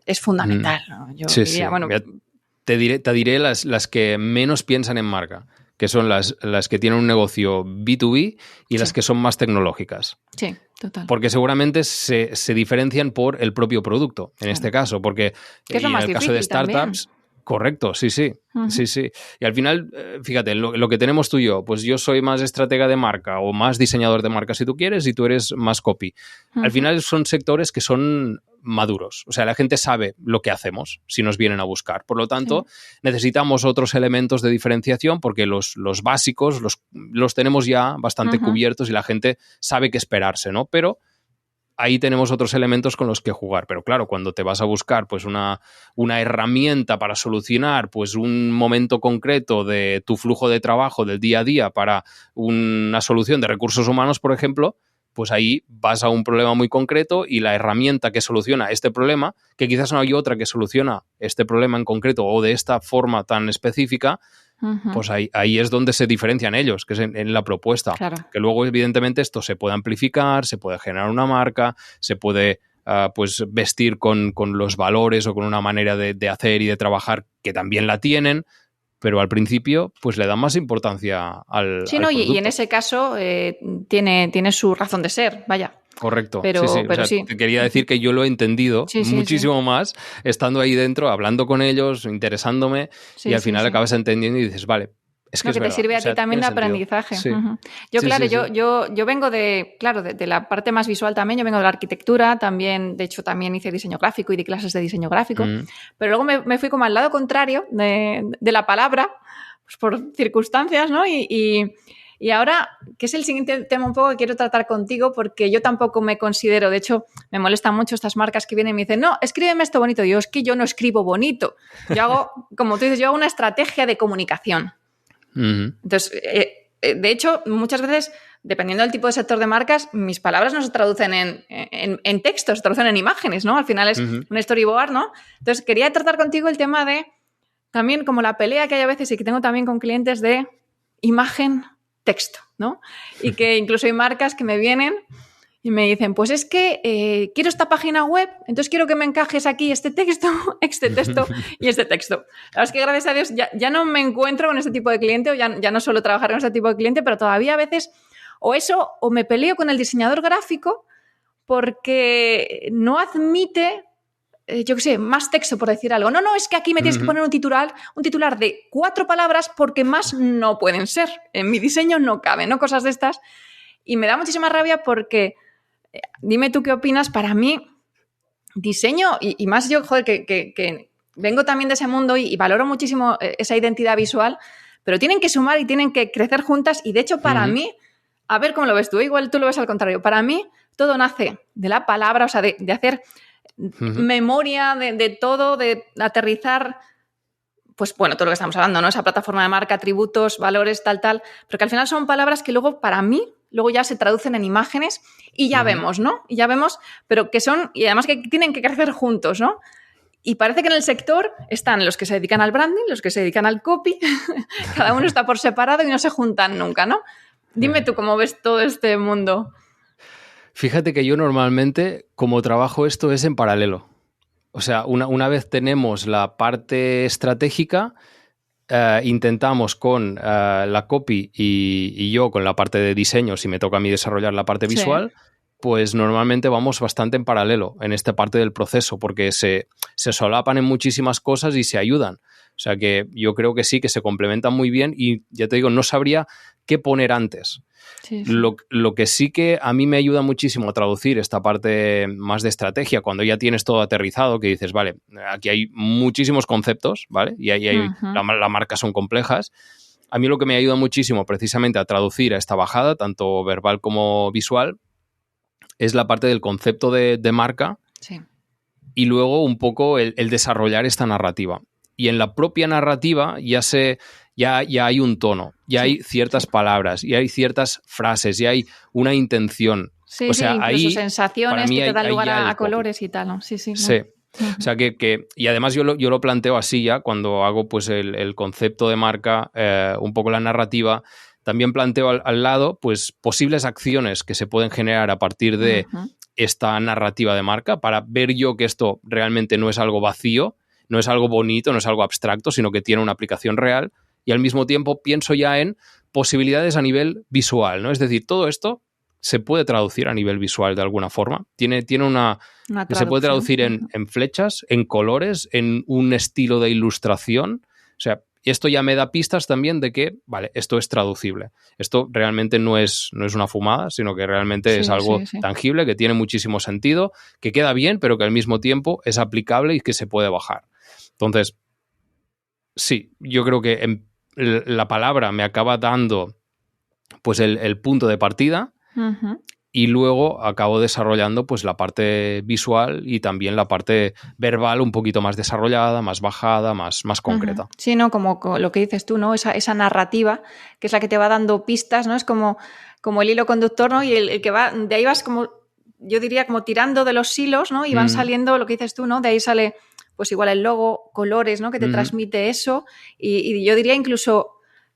es fundamental, ¿no? Yo diría, bueno... Te diré las que menos piensan en marca, que son las que tienen un negocio B2B y las que son más tecnológicas. Sí, total. Porque seguramente se diferencian por el propio producto, en este caso, porque en el caso de startups... También. Correcto, sí. Y al final, fíjate, lo que tenemos tú y yo, pues yo soy más estratega de marca o más diseñador de marca si tú quieres y tú eres más copy. Al final son sectores que son maduros. O sea, la gente sabe lo que hacemos si nos vienen a buscar. Por lo tanto, necesitamos otros elementos de diferenciación porque los básicos los tenemos ya bastante cubiertos y la gente sabe qué esperarse, ¿no? Pero ahí tenemos otros elementos con los que jugar. Pero claro, cuando te vas a buscar pues una herramienta para solucionar pues un momento concreto de tu flujo de trabajo del día a día para una solución de recursos humanos, por ejemplo, pues ahí vas a un problema muy concreto y la herramienta que soluciona este problema, que quizás no hay otra que soluciona este problema en concreto o de esta forma tan específica, pues ahí es donde se diferencian ellos, que es en la propuesta. Claro. Que luego, evidentemente, esto se puede amplificar, se puede generar una marca, se puede pues vestir con los valores o con una manera de hacer y de trabajar que también la tienen, pero al principio pues le dan más importancia al Sí, no, producto. Y en ese caso tiene su razón de ser, vaya. Correcto, pero sí. Pero o sea, sí. Te quería decir que yo lo he entendido muchísimo más estando ahí dentro, hablando con ellos, interesándome y al final acabas entendiendo y dices, vale, es que No, es que te verdad. sirve a ti también de aprendizaje. Sí. Yo vengo de la parte más visual también, yo vengo de la arquitectura, también, de hecho también hice diseño gráfico y di clases de diseño gráfico, pero luego me fui como al lado contrario de la palabra, pues por circunstancias, ¿no? Y ahora, que es el siguiente tema un poco que quiero tratar contigo, porque yo tampoco me considero, de hecho, me molestan mucho estas marcas que vienen y me dicen, no, escríbeme esto bonito. Yo, es que yo no escribo bonito. Yo hago, como tú dices, yo hago una estrategia de comunicación. Entonces, de hecho, muchas veces, dependiendo del tipo de sector de marcas, mis palabras no se traducen en textos, se traducen en imágenes, ¿no? Al final es un storyboard, ¿no? Entonces, quería tratar contigo el tema de, también como la pelea que hay a veces y que tengo también con clientes de imagen, texto, ¿no? Y que incluso hay marcas que me vienen y me dicen, pues es que quiero esta página web, entonces quiero que me encajes aquí este texto y este texto. La verdad es que gracias a Dios ya no me encuentro con este tipo de cliente o ya no suelo trabajar con este tipo de cliente, pero todavía a veces o me peleo con el diseñador gráfico porque no admite yo qué sé, más texto por decir algo. No, es que aquí me tienes que poner un titular de 4 palabras porque más no pueden ser. En mi diseño no cabe, ¿no? Cosas de estas. Y me da muchísima rabia porque, dime tú qué opinas, para mí, diseño, y más yo, joder, que vengo también de ese mundo y valoro muchísimo esa identidad visual, pero tienen que sumar y tienen que crecer juntas. Y de hecho, para mí, a ver cómo lo ves tú, igual tú lo ves al contrario. Para mí, todo nace de la palabra, o sea, de hacer memoria de todo, de aterrizar, pues bueno, todo lo que estamos hablando, ¿no? Esa plataforma de marca, atributos, valores, tal, pero que al final son palabras que luego, para mí, luego ya se traducen en imágenes y ya vemos, ¿no? Y ya vemos, pero que son, y además que tienen que crecer juntos, ¿no? Y parece que en el sector están los que se dedican al branding, los que se dedican al copy, cada uno está por separado y no se juntan nunca, ¿no? Dime tú cómo ves todo este mundo. Fíjate que yo normalmente, como trabajo esto, es en paralelo. O sea, una vez tenemos la parte estratégica, intentamos con la copy y yo con la parte de diseño, si me toca a mí desarrollar la parte visual, pues normalmente vamos bastante en paralelo en esta parte del proceso, porque se solapan en muchísimas cosas y se ayudan. O sea que yo creo que sí, que se complementan muy bien y ya te digo, no sabría qué poner antes. Sí. Lo que sí que a mí me ayuda muchísimo a traducir esta parte más de estrategia, cuando ya tienes todo aterrizado, que dices, vale, aquí hay muchísimos conceptos, ¿vale? Y ahí hay, las marcas son complejas. A mí lo que me ayuda muchísimo precisamente a traducir a esta bajada, tanto verbal como visual, es la parte del concepto de marca y luego un poco el desarrollar esta narrativa. Y en la propia narrativa ya hay un tono, ya hay ciertas palabras, ya hay ciertas frases, ya hay una intención. Sí, o sea, incluso ahí, sensaciones que te dan lugar a colores y tal, ¿no? Sí. O sea que y además yo lo planteo así ya cuando hago pues el concepto de marca, un poco la narrativa, también planteo al lado pues posibles acciones que se pueden generar a partir de esta narrativa de marca para ver yo que esto realmente no es algo vacío, no es algo bonito, no es algo abstracto, sino que tiene una aplicación real y al mismo tiempo pienso ya en posibilidades a nivel visual, ¿no? Es decir, todo esto se puede traducir a nivel visual de alguna forma. Tiene una que se puede traducir en flechas, en colores, en un estilo de ilustración. O sea, esto ya me da pistas también de que, vale, esto es traducible. Esto realmente no es una fumada, sino que realmente es algo tangible, que tiene muchísimo sentido, que queda bien, pero que al mismo tiempo es aplicable y que se puede bajar. Entonces, sí, yo creo que la palabra me acaba dando pues el punto de partida y luego acabo desarrollando pues la parte visual y también la parte verbal un poquito más desarrollada, más bajada, más concreta. Sí, ¿no? Como lo que dices tú, ¿no? Esa narrativa que es la que te va dando pistas, ¿no? Es como el hilo conductor, ¿no? Y el que va, de ahí vas como, yo diría, como tirando de los hilos, ¿no? Y van saliendo lo que dices tú, ¿no? De ahí sale, pues igual el logo, colores, ¿no? Que te transmite eso. Y yo diría incluso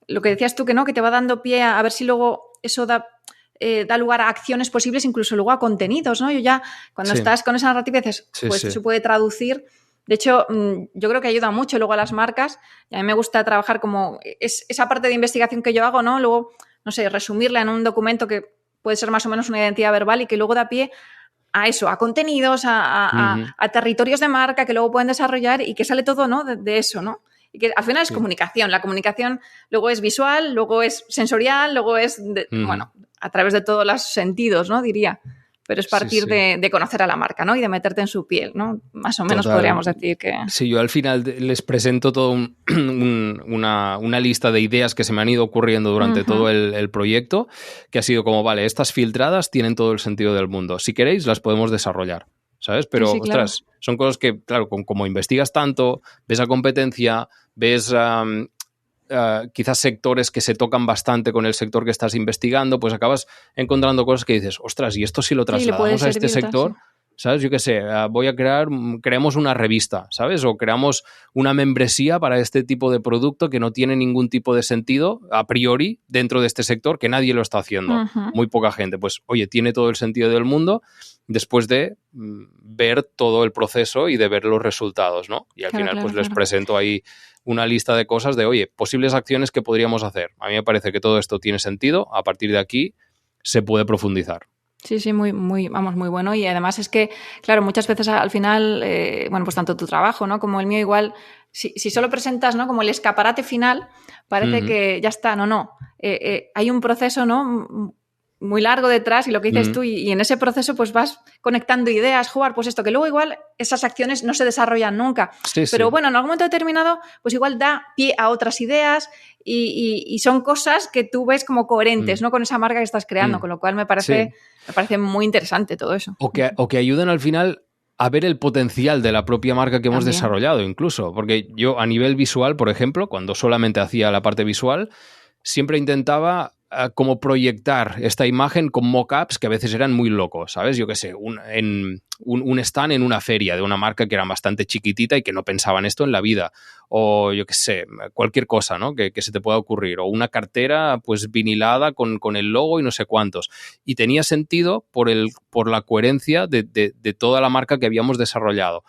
lo que decías tú, que no, que te va dando pie a ver si luego eso da lugar a acciones posibles, incluso luego a contenidos, ¿no? Yo ya, cuando estás con esa narrativa, dices, pues se puede traducir. De hecho, yo creo que ayuda mucho luego a las marcas, y a mí me gusta trabajar como esa parte de investigación que yo hago, ¿no? Luego, no sé, resumirla en un documento que puede ser más o menos una identidad verbal y que luego da pie a eso, a contenidos, a territorios de marca que luego pueden desarrollar y que sale todo, ¿no? De eso, ¿no? Y que al final es comunicación. La comunicación luego es visual, luego es sensorial, luego es, bueno, a través de todos los sentidos, ¿no? Diría. Pero es partir de conocer a la marca, ¿no? Y de meterte en su piel, ¿no? Más o menos podríamos decir que... Sí, yo al final les presento todo una lista de ideas que se me han ido ocurriendo durante todo el proyecto, que ha sido como, vale, estas filtradas tienen todo el sentido del mundo. Si queréis, las podemos desarrollar, ¿sabes? Pero, ostras, son cosas que, claro, como investigas tanto, ves a competencia, ves... quizás sectores que se tocan bastante con el sector que estás investigando, pues acabas encontrando cosas que dices, ostras, y esto si lo trasladamos a este sector, ¿sabes? Yo qué sé, creamos una revista, ¿sabes? O creamos una membresía para este tipo de producto que no tiene ningún tipo de sentido a priori dentro de este sector, que nadie lo está haciendo, muy poca gente. Pues, oye, tiene todo el sentido del mundo después de ver todo el proceso y de ver los resultados, ¿no? Y al final pues les presento ahí una lista de cosas de, oye, posibles acciones que podríamos hacer. A mí me parece que todo esto tiene sentido. A partir de aquí se puede profundizar. Sí, muy bueno. Y además es que, claro, muchas veces al final, bueno, pues tanto tu trabajo, ¿no? Como el mío igual, si solo presentas, ¿no? Como el escaparate final, parece que ya está, no. Hay un proceso, ¿no? Muy largo detrás y lo que dices tú, y en ese proceso pues vas conectando ideas, jugar, pues esto, que luego igual esas acciones no se desarrollan nunca. Pero bueno, en algún momento determinado pues igual da pie a otras ideas y son cosas que tú ves como coherentes, ¿no? Con esa marca que estás creando, con lo cual me parece muy interesante todo eso. O que ayuden al final a ver el potencial de la propia marca que hemos desarrollado incluso, porque yo a nivel visual, por ejemplo, cuando solamente hacía la parte visual, siempre intentaba como proyectar esta imagen con mock-ups que a veces eran muy locos, ¿sabes? Yo qué sé, un stand en una feria de una marca que era bastante chiquitita y que no pensaban esto en la vida, o yo qué sé, cualquier cosa, ¿no? Que se te pueda ocurrir, o una cartera pues vinilada con el logo y no sé cuántos, y tenía sentido por la coherencia de toda la marca que habíamos desarrollado.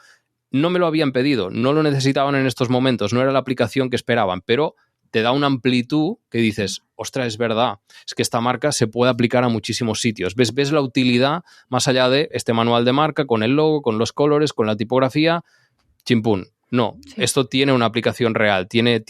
No me lo habían pedido, no lo necesitaban en estos momentos, no era la aplicación que esperaban, pero te da una amplitud que dices, ostras, es verdad, es que esta marca se puede aplicar a muchísimos sitios. Ves la utilidad más allá de este manual de marca, con el logo, con los colores, con la tipografía, chimpún. No, esto tiene una aplicación real, tiene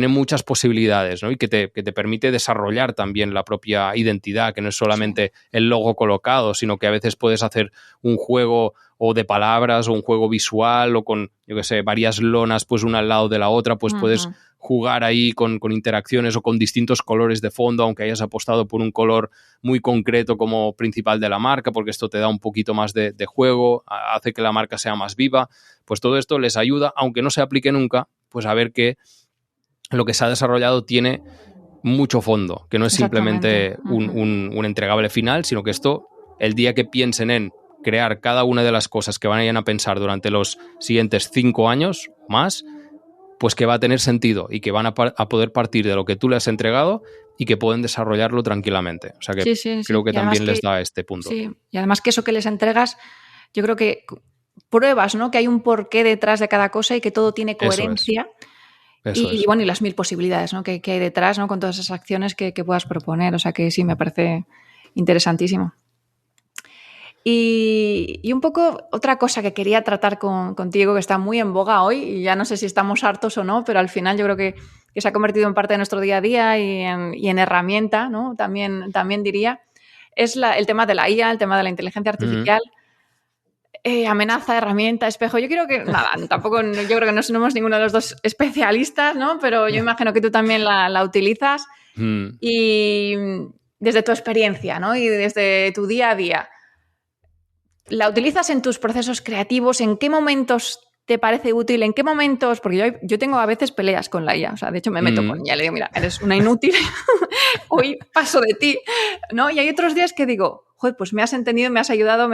muchas posibilidades, ¿no? Y que te permite desarrollar también la propia identidad, que no es solamente el logo colocado, sino que a veces puedes hacer un juego o de palabras o un juego visual o con, yo qué sé, varias lonas pues una al lado de la otra, pues puedes jugar ahí con interacciones o con distintos colores de fondo, aunque hayas apostado por un color muy concreto como principal de la marca, porque esto te da un poquito más de juego, hace que la marca sea más viva. Pues todo esto les ayuda, aunque no se aplique nunca, pues a ver que lo que se ha desarrollado tiene mucho fondo, que no es simplemente un entregable final, sino que esto, el día que piensen en crear cada una de las cosas que vayan a pensar durante los siguientes 5 años más, pues que va a tener sentido y que van a poder partir de lo que tú les has entregado y que pueden desarrollarlo tranquilamente. O sea que creo que también les da este punto. Sí, y además que eso que les entregas, yo creo que pruebas, ¿no? Que hay un porqué detrás de cada cosa y que todo tiene coherencia. Y bueno, y las 1000 posibilidades, ¿no? que hay detrás, ¿no? Con todas esas acciones que puedas proponer. O sea que sí, me parece interesantísimo. Y un poco otra cosa que quería tratar contigo, que está muy en boga hoy, y ya no sé si estamos hartos o no, pero al final yo creo que se ha convertido en parte de nuestro día a día y en herramienta, ¿no? También diría, es el tema de la IA, el tema de la inteligencia artificial. Amenaza, herramienta, espejo. Yo creo que, nada, tampoco, yo creo que no somos ninguno de los dos especialistas, ¿no? Pero yo imagino que tú también la utilizas. Y desde tu experiencia, ¿no? Y desde tu día a día, ¿la utilizas en tus procesos creativos? ¿En qué momentos te parece útil? ¿En qué momentos? Porque yo tengo a veces peleas con la IA. O sea, de hecho me meto con ella. Le digo, mira, eres una inútil. Hoy paso de ti, ¿no? Y hay otros días que digo, joder, pues me has entendido, me has ayudado,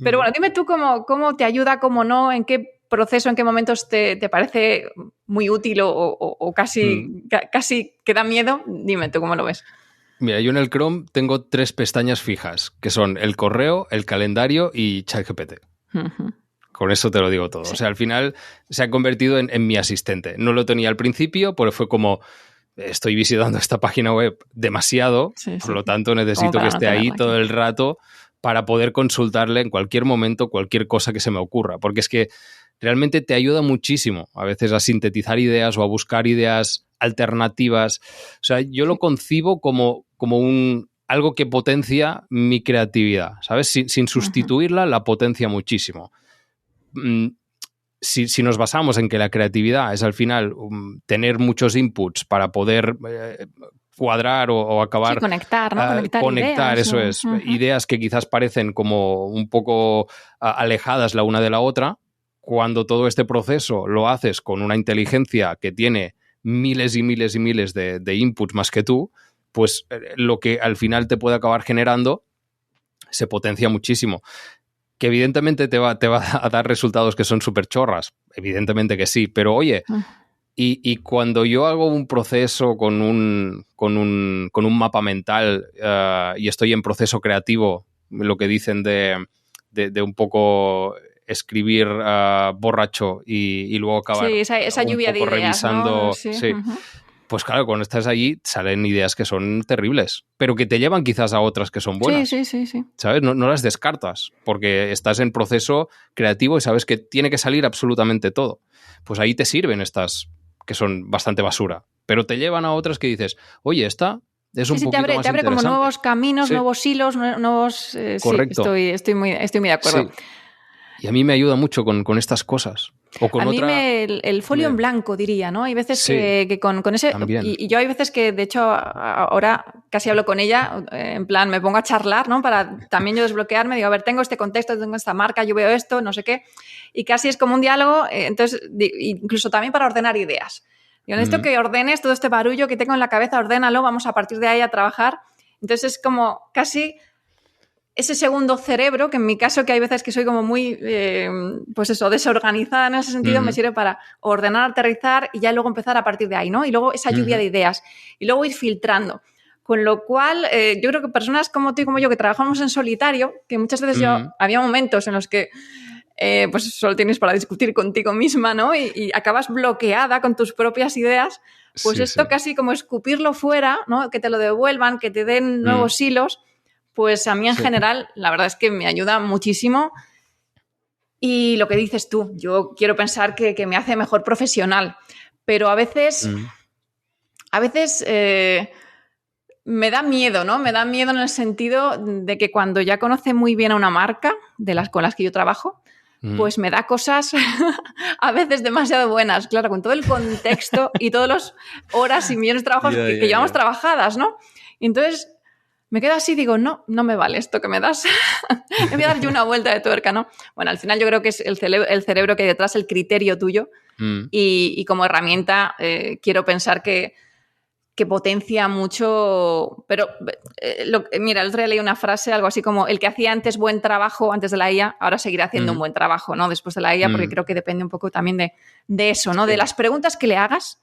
Pero bueno, dime tú cómo te ayuda, cómo no, en qué proceso, en qué momentos te parece muy útil o casi que da miedo. Dime tú cómo lo ves. Mira, yo en el Chrome tengo 3 pestañas fijas, que son el correo, el calendario y ChatGPT. Con eso te lo digo todo. Sí. O sea, al final se ha convertido en mi asistente. No lo tenía al principio, pero fue como, estoy visitando esta página web demasiado, por lo tanto necesito que esté ahí todo el rato para poder consultarle en cualquier momento cualquier cosa que se me ocurra. Porque es que realmente te ayuda muchísimo a veces a sintetizar ideas o a buscar ideas alternativas. O sea, yo lo concibo como algo que potencia mi creatividad, ¿sabes? Sin sustituirla, la potencia muchísimo. Si nos basamos en que la creatividad es al final tener muchos inputs para poder cuadrar o acabar... Sí, conectar, ¿no? Conectar, ideas, eso es. Ideas que quizás parecen como un poco alejadas la una de la otra, cuando todo este proceso lo haces con una inteligencia que tiene miles y miles y miles de inputs más que tú, pues lo que al final te puede acabar generando se potencia muchísimo. Que evidentemente te va a dar resultados que son súper chorras, evidentemente que sí, pero oye, y cuando yo hago un proceso con un mapa mental y estoy en proceso creativo, lo que dicen de un poco escribir borracho y luego acabar esa lluvia de ideas, revisando, ¿no? Sí. Pues claro, cuando estás allí salen ideas que son terribles, pero que te llevan quizás a otras que son buenas. Sí. ¿Sabes? No las descartas, porque estás en proceso creativo y sabes que tiene que salir absolutamente todo. Pues ahí te sirven estas que son bastante basura, pero te llevan a otras que dices, oye, esta es un poquito más interesante. Te abre como nuevos caminos, nuevos hilos, nuevos... Correcto. Sí, estoy muy de acuerdo. Sí. Y a mí me ayuda mucho con estas cosas. O con a mí el folio en blanco, diría, ¿no? Hay veces que con ese... Y yo hay veces que, de hecho, ahora casi hablo con ella, en plan, me pongo a charlar, ¿no? Para también yo desbloquearme, digo, a ver, tengo este contexto, tengo esta marca, yo veo esto, no sé qué. Y casi es como un diálogo, entonces, incluso también para ordenar ideas. Yo necesito que ordenes todo este barullo que tengo en la cabeza, ordénalo, vamos a partir de ahí a trabajar. Entonces es como casi... ese segundo cerebro, que en mi caso, que hay veces que soy como muy, pues eso, desorganizada en ese sentido, me sirve para ordenar, aterrizar y ya luego empezar a partir de ahí, ¿no? Y luego esa lluvia de ideas y luego ir filtrando. Con lo cual, yo creo que personas como tú y como yo que trabajamos en solitario, que muchas veces había momentos en los que pues solo tienes para discutir contigo misma, ¿no? Y acabas bloqueada con tus propias ideas, pues esto casi como escupirlo fuera, ¿no? Que te lo devuelvan, que te den nuevos hilos. Pues a mí en general, la verdad es que me ayuda muchísimo. Y lo que dices tú, yo quiero pensar que me hace mejor profesional, pero a veces me da miedo, ¿no? Me da miedo en el sentido de que cuando ya conoce muy bien a una marca con las que yo trabajo, pues me da cosas a veces demasiado buenas, claro, con todo el contexto y todas las horas y millones de trabajos que llevamos trabajadas, ¿no? Y entonces... me quedo así y digo, no me vale esto que me das. Me voy a dar yo una vuelta de tuerca, ¿no? Bueno, al final yo creo que es el cerebro que hay detrás, el criterio tuyo. Y como herramienta quiero pensar que potencia mucho... Pero mira, el otro día leí una frase, algo así como, el que hacía antes buen trabajo antes de la IA, ahora seguirá haciendo un buen trabajo, ¿no? Después de la IA, porque creo que depende un poco también de eso, ¿no? De las preguntas que le hagas.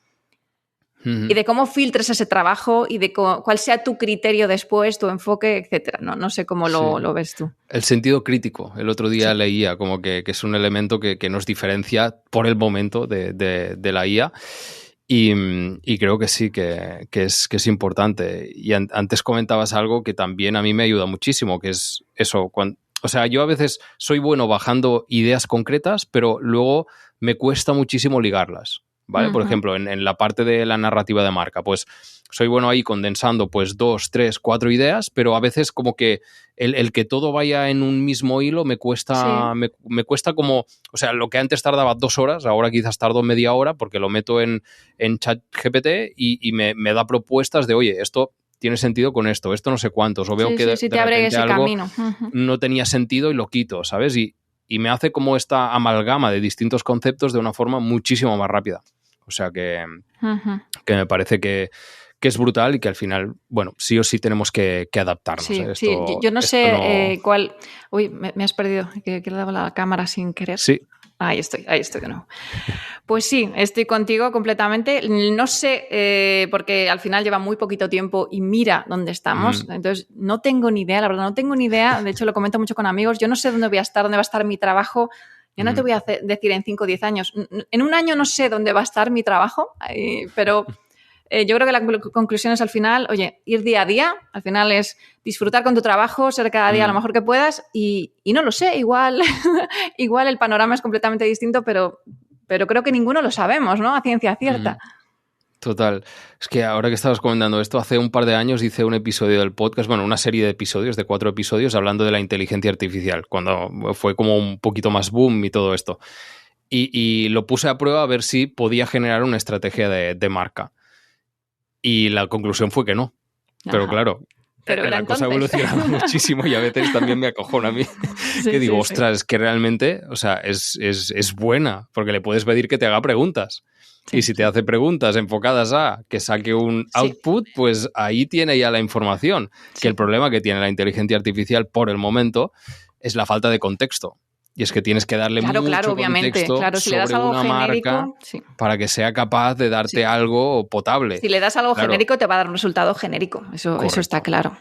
Y de cómo filtres ese trabajo y de cuál sea tu criterio después, tu enfoque, etcétera. No sé cómo lo ves tú. El sentido crítico. El otro día leía como que es un elemento que nos diferencia por el momento de la IA y creo que sí, que es importante. Y antes comentabas algo que también a mí me ayuda muchísimo, que es eso. O sea, yo a veces soy bueno bajando ideas concretas, pero luego me cuesta muchísimo ligarlas. ¿Vale? Por ejemplo, en la parte de la narrativa de marca, pues soy bueno ahí condensando pues 2, 3, 4 ideas, pero a veces como que el que todo vaya en un mismo hilo me cuesta, me cuesta como, o sea, lo que antes tardaba 2 horas, ahora quizás tardo media hora porque lo meto en ChatGPT y me da propuestas de, oye, esto tiene sentido con esto no sé cuántos, o veo que de te abre repente ese algo camino. no tenía sentido y lo quito, ¿sabes? Y me hace como esta amalgama de distintos conceptos de una forma muchísimo más rápida. O sea que me parece que es brutal y que al final, bueno, sí o sí tenemos que adaptarnos. Sí, esto, yo no sé no... cuál... Uy, me has perdido, que le he dado la cámara sin querer. Sí. Ahí estoy de nuevo. Pues sí, estoy contigo completamente. No sé, porque al final lleva muy poquito tiempo y mira dónde estamos. Entonces, no tengo ni idea, la verdad, no tengo ni idea. De hecho, lo comento mucho con amigos. Yo no sé dónde voy a estar, dónde va a estar mi trabajo. Yo no te voy a decir en 5 o 10 años. En un año no sé dónde va a estar mi trabajo, pero... yo creo que la conclusión es al final, oye, ir día a día, al final es disfrutar con tu trabajo, ser cada día lo mejor que puedas y no lo sé, igual el panorama es completamente distinto, pero creo que ninguno lo sabemos, ¿no? A ciencia cierta. Total. Es que ahora que estabas comentando esto, hace un par de años hice un episodio del podcast, bueno, una serie de episodios, de 4 episodios, hablando de la inteligencia artificial, cuando fue como un poquito más boom y todo esto. Y lo puse a prueba a ver si podía generar una estrategia de marca. Y la conclusión fue que no. Pero claro, la cosa ha evolucionado muchísimo y a veces también me acojona a mí. Que digo, ostras, es que realmente, o sea, es buena, porque le puedes pedir que te haga preguntas. Y si te hace preguntas enfocadas a que saque un output, pues ahí tiene ya la información. Que el problema que tiene la inteligencia artificial por el momento es la falta de contexto. Y es que tienes que darle mucho contexto si le das sobre algo una genérico, marca para que sea capaz de darte algo potable. Si le das algo genérico, te va a dar un resultado genérico. Eso está claro.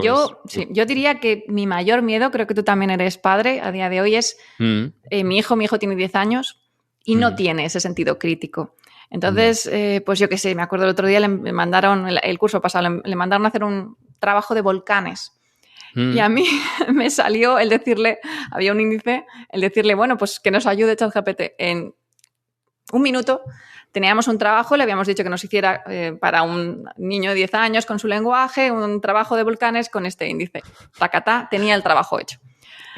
Yo diría que mi mayor miedo, creo que tú también eres padre a día de hoy, es mi hijo tiene 10 años y no tiene ese sentido crítico. Entonces, pues yo qué sé, me acuerdo el otro día le mandaron, el curso pasado, le mandaron a hacer un trabajo de volcanes. Y a mí me salió el decirle, había un índice, el decirle, bueno, pues que nos ayude ChatGPT. En un minuto teníamos un trabajo, le habíamos dicho que nos hiciera para un niño de 10 años con su lenguaje, un trabajo de volcanes con este índice. Tacatá, tenía el trabajo hecho.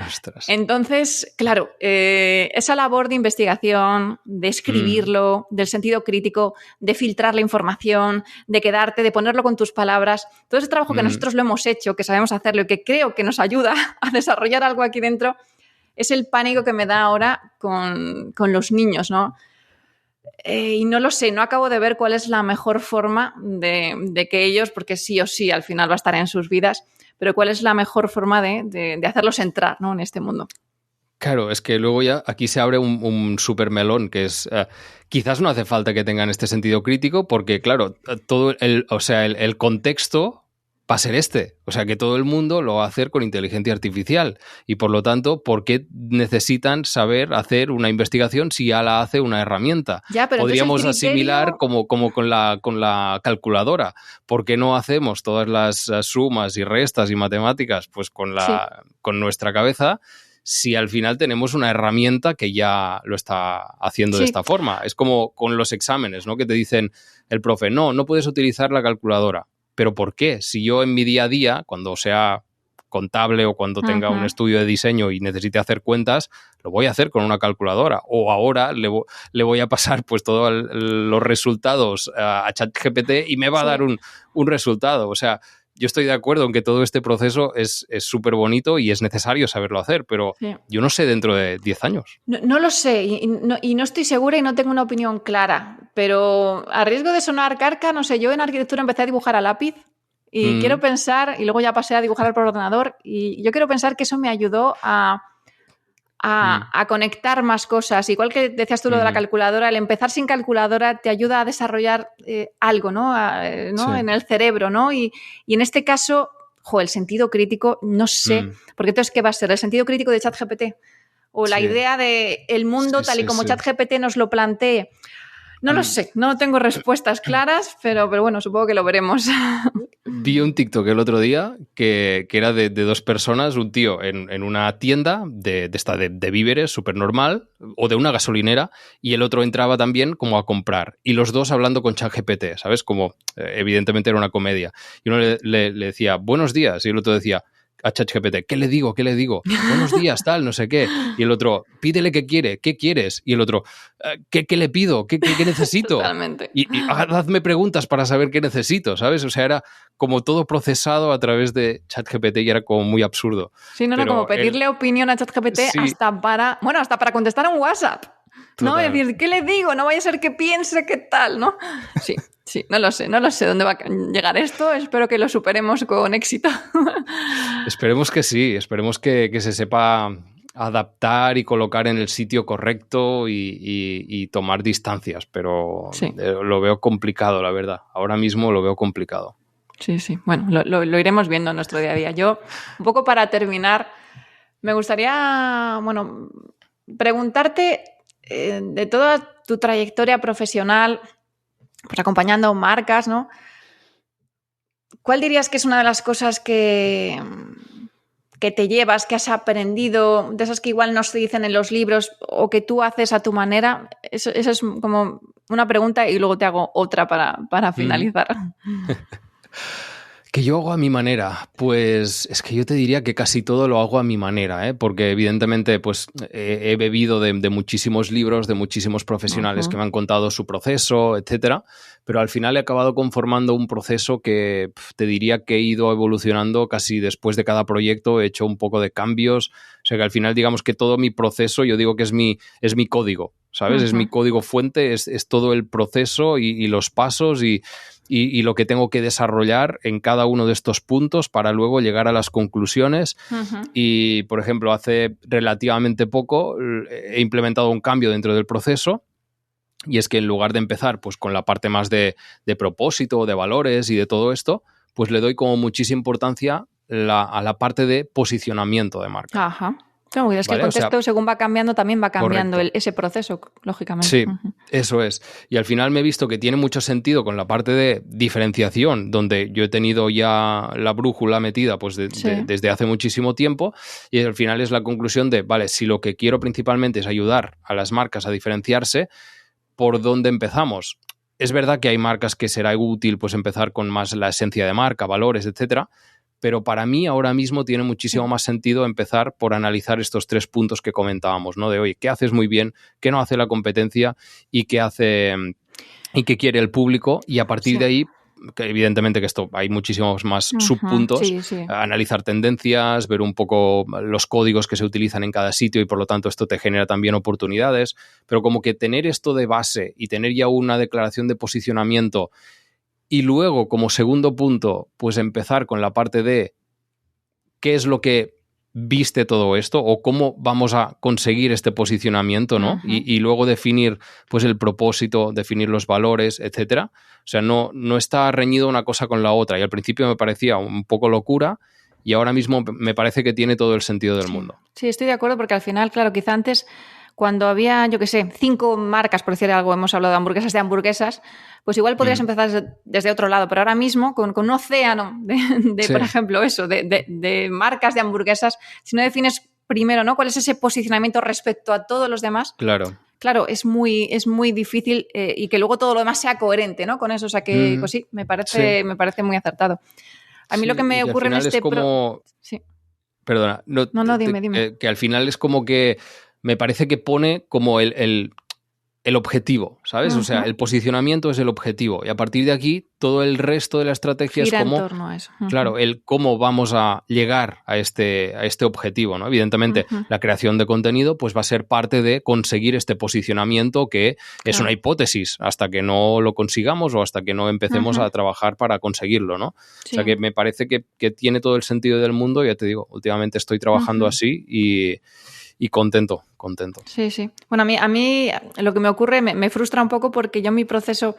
Ostras. Entonces, claro, esa labor de investigación, de escribirlo, del sentido crítico, de filtrar la información, de quedarte, de ponerlo con tus palabras, todo ese trabajo que nosotros lo hemos hecho, que sabemos hacerlo y que creo que nos ayuda a desarrollar algo aquí dentro, es el pánico que me da ahora con los niños, ¿no? Y no lo sé, no acabo de ver cuál es la mejor forma de que ellos, porque sí o sí al final va a estar en sus vidas, pero cuál es la mejor forma de hacerlos entrar, ¿no?, en este mundo. Claro, es que luego ya aquí se abre un super melón, que es quizás no hace falta que tengan este sentido crítico porque, claro, todo el contexto va a ser este. O sea, que todo el mundo lo va a hacer con inteligencia artificial y, por lo tanto, ¿por qué necesitan saber hacer una investigación si ya la hace una herramienta? Ya, pero podríamos asimilar como con la calculadora. ¿Por qué no hacemos todas las sumas y restas y matemáticas pues con nuestra cabeza si al final tenemos una herramienta que ya lo está haciendo de esta forma? Es como con los exámenes, ¿no? Que te dicen el profe, no puedes utilizar la calculadora. ¿Pero por qué? Si yo en mi día a día, cuando sea contable o cuando tenga un estudio de diseño y necesite hacer cuentas, lo voy a hacer con una calculadora. O ahora le voy a pasar pues todos los resultados a ChatGPT y me va a dar un resultado. O sea, yo estoy de acuerdo en que todo este proceso es súper bonito y es necesario saberlo hacer, pero yo no sé dentro de 10 años. No lo sé y no estoy segura y no tengo una opinión clara, pero a riesgo de sonar carca, no sé, yo en arquitectura empecé a dibujar a lápiz y quiero pensar, y luego ya pasé a dibujar por ordenador, y yo quiero pensar que eso me ayudó a conectar más cosas. Igual que decías tú lo de la calculadora, el empezar sin calculadora te ayuda a desarrollar algo, ¿no? En el cerebro, ¿no? Y en este caso, el sentido crítico, no sé, porque entonces, ¿qué va a ser? ¿El sentido crítico de ChatGPT? ¿O la idea de el mundo tal y como ChatGPT nos lo plantee? No lo sé, no tengo respuestas claras, pero bueno, supongo que lo veremos. Vi un TikTok el otro día que era de 2 personas, un tío en una tienda de víveres súper normal o de una gasolinera y el otro entraba también como a comprar y los dos hablando con ChatGPT, ¿sabes? Como evidentemente era una comedia. Y uno le decía, buenos días, y el otro decía, a ChatGPT, ¿qué le digo? Buenos días, tal, no sé qué. Y el otro, pídele qué quiere, ¿qué quieres? Y el otro, ¿qué le pido? ¿Qué necesito? Totalmente. Y hazme preguntas para saber qué necesito, ¿sabes? O sea, era como todo procesado a través de ChatGPT y era como muy absurdo. Sí, no, como pedirle opinión a ChatGPT sí, hasta para contestar a un WhatsApp. ¿No? Es decir, ¿qué le digo? No vaya a ser que piense qué tal, ¿no? Sí, no lo sé dónde va a llegar esto. Espero que lo superemos con éxito. Esperemos que sí, esperemos que se sepa adaptar y colocar en el sitio correcto y tomar distancias, pero sí. Lo veo complicado, la verdad. Ahora mismo lo veo complicado. Sí. Bueno, lo iremos viendo en nuestro día a día. Yo, un poco para terminar, me gustaría, preguntarte de toda tu trayectoria profesional, pues acompañando marcas, ¿no? ¿Cuál dirías que es una de las cosas que te llevas, que has aprendido, de esas que igual no se dicen en los libros o que tú haces a tu manera? Esa es como una pregunta y luego te hago otra para finalizar. Que yo hago a mi manera, pues es que yo te diría que casi todo lo hago a mi manera, ¿eh? Porque evidentemente pues he bebido de muchísimos libros, de muchísimos profesionales que me han contado su proceso, etcétera, pero al final he acabado conformando un proceso que te diría que he ido evolucionando casi después de cada proyecto, he hecho un poco de cambios, o sea que al final digamos que todo mi proceso, yo digo que es mi código, ¿sabes? Es mi código fuente, es todo el proceso y los pasos y lo que tengo que desarrollar en cada uno de estos puntos para luego llegar a las conclusiones. Y, por ejemplo, hace relativamente poco he implementado un cambio dentro del proceso y es que en lugar de empezar pues, con la parte más de propósito, de valores y de todo esto, pues le doy como muchísima importancia a la parte de posicionamiento de marca. Ajá. Claro, es que el contexto, según va cambiando, también va cambiando ese proceso, lógicamente. Sí, eso es. Y al final me he visto que tiene mucho sentido con la parte de diferenciación, donde yo he tenido ya la brújula metida pues desde hace muchísimo tiempo, y al final es la conclusión de, vale, si lo que quiero principalmente es ayudar a las marcas a diferenciarse, ¿por dónde empezamos? Es verdad que hay marcas que será útil pues empezar con más la esencia de marca, valores, etcétera, pero para mí ahora mismo tiene muchísimo más sentido empezar por analizar estos 3 puntos que comentábamos, ¿no? De, oye, ¿qué haces muy bien? ¿Qué no hace la competencia? ¿Y qué hace y qué quiere el público? Y a partir de ahí, que evidentemente que esto hay muchísimos más subpuntos, analizar tendencias, ver un poco los códigos que se utilizan en cada sitio y por lo tanto esto te genera también oportunidades, pero como que tener esto de base y tener ya una declaración de posicionamiento. Y luego, como segundo punto, pues empezar con la parte de qué es lo que viste todo esto o cómo vamos a conseguir este posicionamiento, ¿no? Y luego definir pues el propósito, definir los valores, etcétera. O sea, no está reñido una cosa con la otra. Y al principio me parecía un poco locura y ahora mismo me parece que tiene todo el sentido del mundo. Sí, estoy de acuerdo porque al final, claro, quizá antes cuando había, 5 marcas, por decir algo, hemos hablado de hamburguesas, pues igual podrías empezar desde otro lado, pero ahora mismo con un océano de por ejemplo, eso, de marcas de hamburguesas, si no defines primero, ¿no? ¿Cuál es ese posicionamiento respecto a todos los demás? Claro, es muy difícil y que luego todo lo demás sea coherente, ¿no? Con eso, o sea que, pues sí, me parece muy acertado. A mí lo que me ocurre en este... Perdona. No, dime. Que al final es como que me parece que pone como el objetivo, ¿sabes? O sea, el posicionamiento es el objetivo y a partir de aquí todo el resto de la estrategia gira es como, en torno a eso. Claro, el cómo vamos a llegar a este objetivo, ¿no? Evidentemente, la creación de contenido pues va a ser parte de conseguir este posicionamiento que es una hipótesis hasta que no lo consigamos o hasta que no empecemos a trabajar para conseguirlo, ¿no? Sí. O sea, que me parece que tiene todo el sentido del mundo, ya te digo, últimamente estoy trabajando así y contento. Sí. Bueno, a mí lo que me ocurre me frustra un poco porque yo mi proceso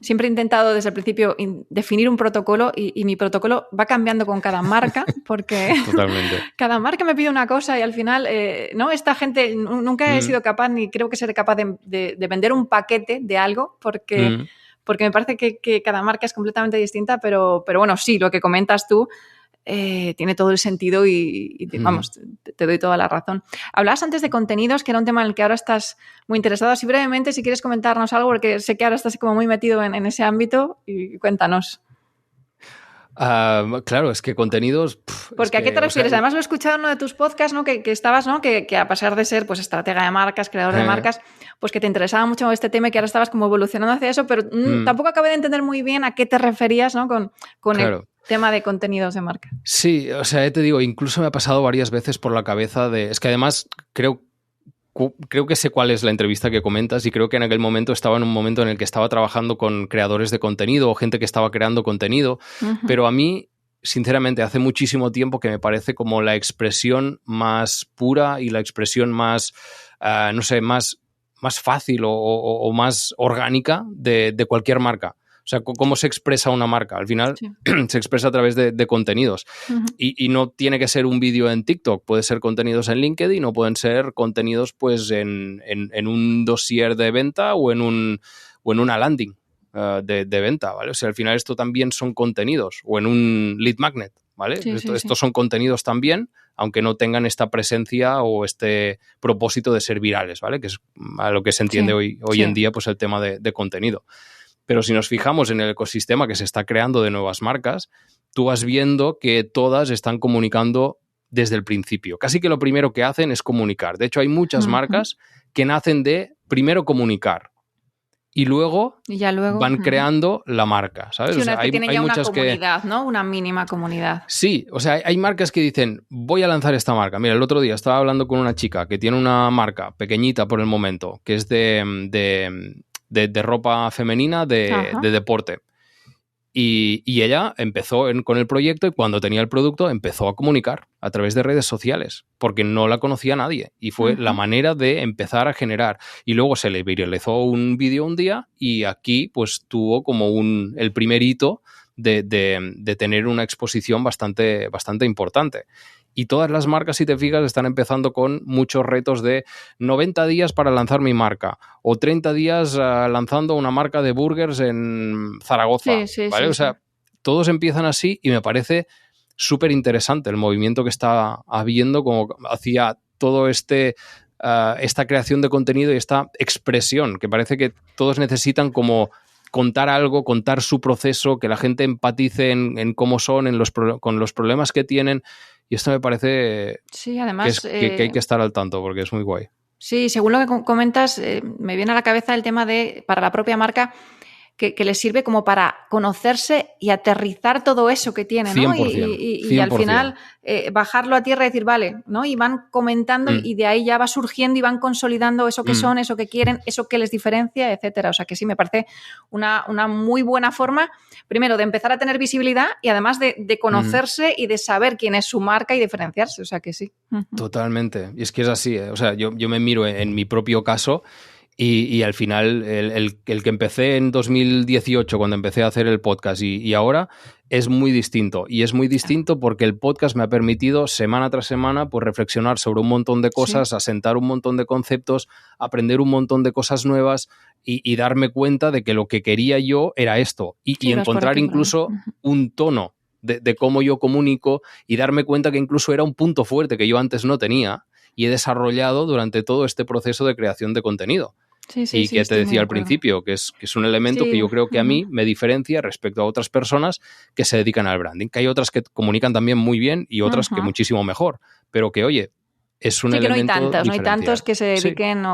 siempre he intentado desde el principio definir un protocolo y mi protocolo va cambiando con cada marca porque cada marca me pide una cosa y al final, ¿no? Esta gente nunca he sido capaz ni creo que seré capaz de vender un paquete de algo porque me parece que cada marca es completamente distinta, pero bueno, sí, lo que comentas tú tiene todo el sentido y vamos, te doy toda la razón. Hablabas antes de contenidos, que era un tema en el que ahora estás muy interesado. Así brevemente, si quieres comentarnos algo, porque sé que ahora estás como muy metido en ese ámbito y cuéntanos. Claro, es que contenidos... Porque ¿a qué te refieres? Además lo he escuchado en uno de tus podcasts, ¿no? Que estabas, ¿no? Que a pesar de ser pues estratega de marcas, creador de marcas, pues que te interesaba mucho este tema y que ahora estabas como evolucionando hacia eso, pero tampoco acabé de entender muy bien a qué te referías, ¿no? Con claro. El tema de contenidos de marca. Sí, o sea, te digo, incluso me ha pasado varias veces por la cabeza de... Es que además creo que sé cuál es la entrevista que comentas y creo que en aquel momento estaba en un momento en el que estaba trabajando con creadores de contenido o gente que estaba creando contenido, pero a mí, sinceramente, hace muchísimo tiempo que me parece como la expresión más pura y la expresión más, no sé, más fácil o más orgánica de cualquier marca. O sea, cómo se expresa una marca. Al final se expresa a través de contenidos. Y no tiene que ser un vídeo en TikTok. Puede ser contenidos en LinkedIn o pueden ser contenidos pues, en un dossier de venta o en una landing de venta, ¿vale? O sea, al final esto también son contenidos. O en un lead magnet, ¿vale? Estos son contenidos también, aunque no tengan esta presencia o este propósito de ser virales, ¿vale? Que es a lo que se entiende hoy en día pues, el tema de contenido. Pero si nos fijamos en el ecosistema que se está creando de nuevas marcas, tú vas viendo que todas están comunicando desde el principio. Casi que lo primero que hacen es comunicar. De hecho, hay muchas marcas que nacen de primero comunicar y luego van creando la marca, ¿sabes? Sí, una vez que tienen ya una comunidad, ¿no? Una mínima comunidad. Sí, o sea, hay marcas que dicen, voy a lanzar esta marca. Mira, el otro día estaba hablando con una chica que tiene una marca pequeñita por el momento, que es de ropa femenina de deporte. Y ella empezó con el proyecto y cuando tenía el producto empezó a comunicar a través de redes sociales porque no la conocía nadie y fue la manera de empezar a generar. Y luego se le viralizó un vídeo un día y aquí pues tuvo como el primer hito de tener una exposición bastante importante. Y todas las marcas, si te fijas, están empezando con muchos retos de 90 días para lanzar mi marca o 30 días lanzando una marca de burgers en Zaragoza. ¿Vale? O sea, todos empiezan así y me parece súper interesante el movimiento que está habiendo como hacia todo esta creación de contenido y esta expresión, que parece que todos necesitan como contar algo, contar su proceso, que la gente empatice en cómo son, con los problemas que tienen. Y esto me parece además, que hay que estar al tanto porque es muy guay. Sí, según lo que comentas, me viene a la cabeza el tema de, para la propia marca, que les sirve como para conocerse y aterrizar todo eso que tiene, ¿no? 100%, y al final bajarlo a tierra y decir, vale, ¿no? Y van comentando y de ahí ya va surgiendo y van consolidando eso que son, eso que quieren, eso que les diferencia, etcétera. O sea que sí, me parece una muy buena forma, primero, de empezar a tener visibilidad y además de conocerse y de saber quién es su marca y diferenciarse. O sea que sí. Totalmente. Y es que es así, ¿eh? O sea, yo me miro en mi propio caso. Y al final, el que empecé en 2018, cuando empecé a hacer el podcast y ahora, es muy distinto. Y es muy distinto porque el podcast me ha permitido, semana tras semana, pues reflexionar sobre un montón de cosas, asentar un montón de conceptos, aprender un montón de cosas nuevas y darme cuenta de que lo que quería yo era esto. Y encontrar incluso un tono de cómo yo comunico y darme cuenta que incluso era un punto fuerte que yo antes no tenía y he desarrollado durante todo este proceso de creación de contenido. Y que te decía al principio, que es un elemento que yo creo que a mí me diferencia respecto a otras personas que se dedican al branding. Que hay otras que comunican también muy bien y otras que muchísimo mejor. Pero que, oye, es un elemento no hay tantos que se dediquen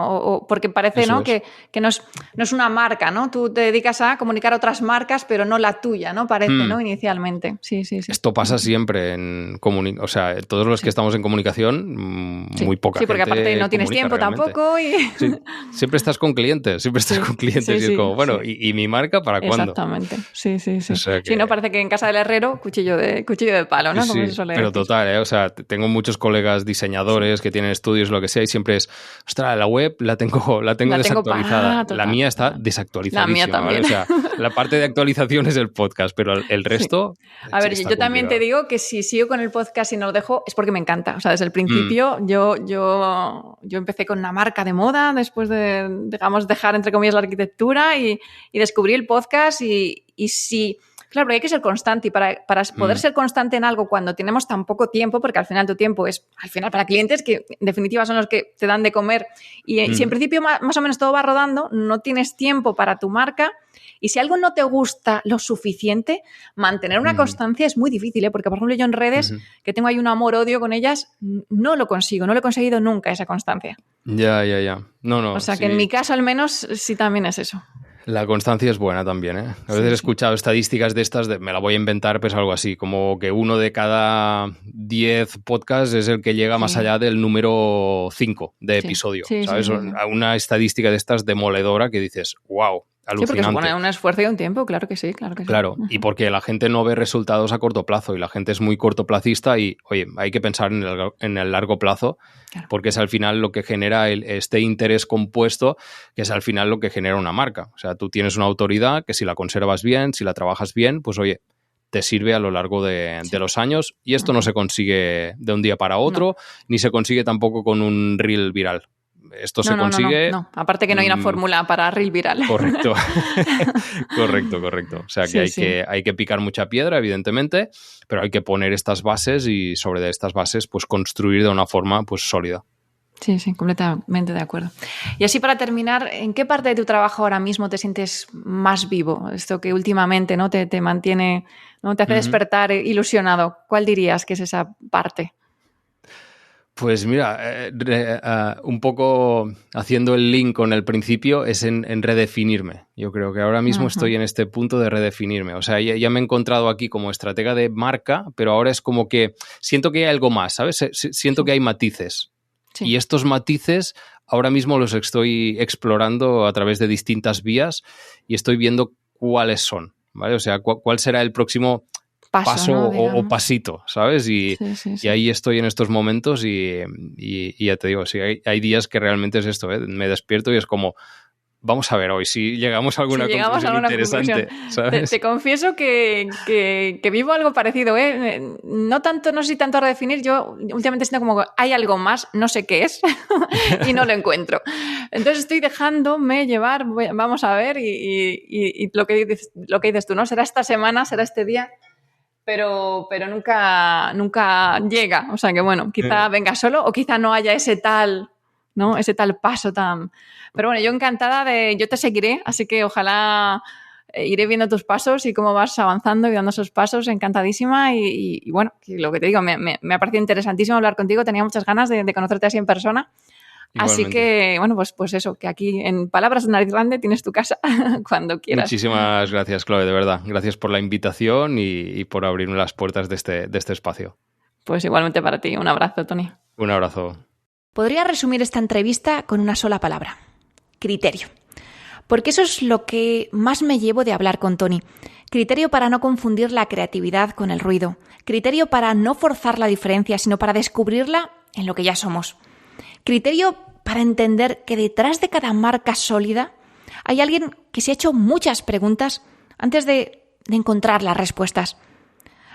porque parece, ¿no? Que no es una marca, ¿no? Tú te dedicas a comunicar otras marcas, pero no la tuya, ¿no? Parece, ¿no? Inicialmente. Sí. Esto pasa siempre en o sea, todos los que estamos en comunicación, muy poca gente. Sí, porque aparte no tienes tiempo realmente. Tampoco. Sí. Siempre estás con clientes, y es como, bueno, ¿y mi marca para cuándo? Exactamente. Sí. O sea que... Sí, no parece que en casa del herrero, cuchillo de palo, ¿no? Como se suele pero decir. total, o sea, tengo muchos colegas diseñadores que tienen estudios, lo que sea, y siempre es, ostras, la web la tengo desactualizada. La mía está desactualizadísima. La mía también. ¿vale? O sea, la parte de actualización es el podcast, pero el resto... A ver, yo también te digo que si sigo con el podcast y no lo dejo es porque me encanta. O sea, desde el principio yo empecé con una marca de moda después de, digamos, dejar entre comillas la arquitectura y descubrí el podcast y si... Claro, pero hay que ser constante y para poder ser constante en algo cuando tenemos tan poco tiempo, porque al final tu tiempo es, al final para clientes que en definitiva son los que te dan de comer y si en principio más o menos todo va rodando, no tienes tiempo para tu marca y si algo no te gusta lo suficiente, mantener una constancia es muy difícil, ¿eh? Porque por ejemplo yo en redes, que tengo ahí un amor-odio con ellas, no lo consigo, no lo he conseguido nunca esa constancia. Ya. No. O sea que en mi caso al menos sí también es eso. La constancia es buena también, ¿eh? A veces he escuchado estadísticas de estas, me la voy a inventar, pues algo así, como que 1 de cada 10 podcasts es el que llega más allá del número 5 de episodio, ¿sabes? Sí. Una estadística de estas demoledora que dices, wow, alucinante. Sí, porque supone un esfuerzo y un tiempo, claro que sí. Claro, y porque la gente no ve resultados a corto plazo y la gente es muy cortoplacista y, oye, hay que pensar en el largo plazo, claro, porque es al final lo que genera este interés compuesto, que es al final lo que genera una marca. O sea, tú tienes una autoridad que si la conservas bien, si la trabajas bien, pues oye, te sirve a lo largo de los años y esto no se consigue de un día para otro, ni se consigue tampoco con un reel viral. Esto se consigue... No. Aparte que no hay una fórmula para reel viral. Correcto. Correcto. O sea que hay que picar mucha piedra, evidentemente, pero hay que poner estas bases y sobre estas bases pues construir de una forma pues sólida. Sí, completamente de acuerdo. Y así para terminar, ¿en qué parte de tu trabajo ahora mismo te sientes más vivo? Esto que últimamente, ¿no? te mantiene, ¿no? Te hace despertar ilusionado. ¿Cuál dirías que es esa parte? Pues mira, un poco haciendo el link con el principio es en redefinirme. Yo creo que ahora mismo estoy en este punto de redefinirme. O sea, ya me he encontrado aquí como estratega de marca, pero ahora es como que siento que hay algo más, ¿sabes? Siento que hay matices. Sí. Y estos matices ahora mismo los estoy explorando a través de distintas vías y estoy viendo cuáles son, ¿vale? O sea, cuál será el próximo paso ¿no? o pasito, ¿sabes? Y ahí estoy en estos momentos y ya te digo, sí, hay días que realmente es esto, ¿eh? Me despierto y es como, vamos a ver hoy si llegamos a alguna conclusión interesante, ¿sabes? Te confieso que vivo algo parecido, ¿eh? No sé si tanto a redefinir, yo últimamente siento como que hay algo más, no sé qué es y no lo encuentro. Entonces estoy dejándome llevar, vamos a ver y lo que dices tú, ¿no? Será esta semana, será este día. Pero nunca llega. O sea que bueno, quizá venga solo o quizá no haya ese tal, ¿no? Ese tal paso tan... Pero bueno, yo encantada yo te seguiré, así que ojalá iré viendo tus pasos y cómo vas avanzando y dando esos pasos, encantadísima y bueno, lo que te digo, me ha parecido interesantísimo hablar contigo, tenía muchas ganas de conocerte así en persona. Igualmente. Así que, bueno, pues eso, que aquí en Palabras de Nariz Grande tienes tu casa cuando quieras. Muchísimas gracias, Chloe, de verdad. Gracias por la invitación y por abrirme las puertas de este espacio. Pues igualmente para ti. Un abrazo, Tony. Un abrazo. Podría resumir esta entrevista con una sola palabra. Criterio. Porque eso es lo que más me llevo de hablar con Tony. Criterio para no confundir la creatividad con el ruido. Criterio para no forzar la diferencia, sino para descubrirla en lo que ya somos. Criterio para entender que detrás de cada marca sólida hay alguien que se ha hecho muchas preguntas antes de encontrar las respuestas.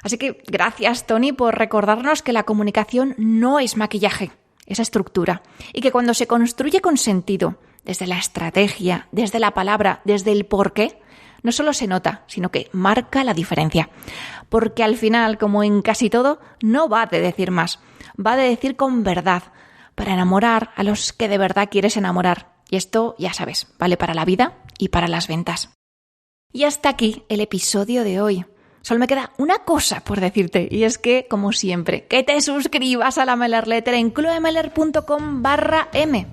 Así que gracias, Tony, por recordarnos que la comunicación no es maquillaje, es estructura. Y que cuando se construye con sentido, desde la estrategia, desde la palabra, desde el porqué, no solo se nota, sino que marca la diferencia. Porque al final, como en casi todo, no va de decir más, va de decir con verdad, para enamorar a los que de verdad quieres enamorar. Y esto, ya sabes, vale para la vida y para las ventas. Y hasta aquí el episodio de hoy. Solo me queda una cosa por decirte, y es que, como siempre, que te suscribas a la Mailer Letter en chloemeller.com/m/eme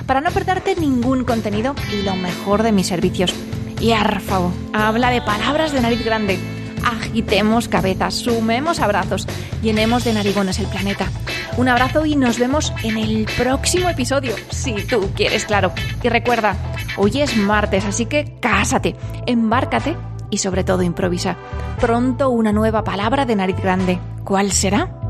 para no perderte ningún contenido y lo mejor de mis servicios. Y arfao, habla de Palabras de Nariz Grande. Agitemos cabezas, sumemos abrazos, llenemos de narigones el planeta. Un abrazo y nos vemos en el próximo episodio, si tú quieres, claro. Y recuerda, hoy es martes, así que cásate, embárcate y sobre todo improvisa. Pronto una nueva palabra de Nariz Grande. ¿Cuál será?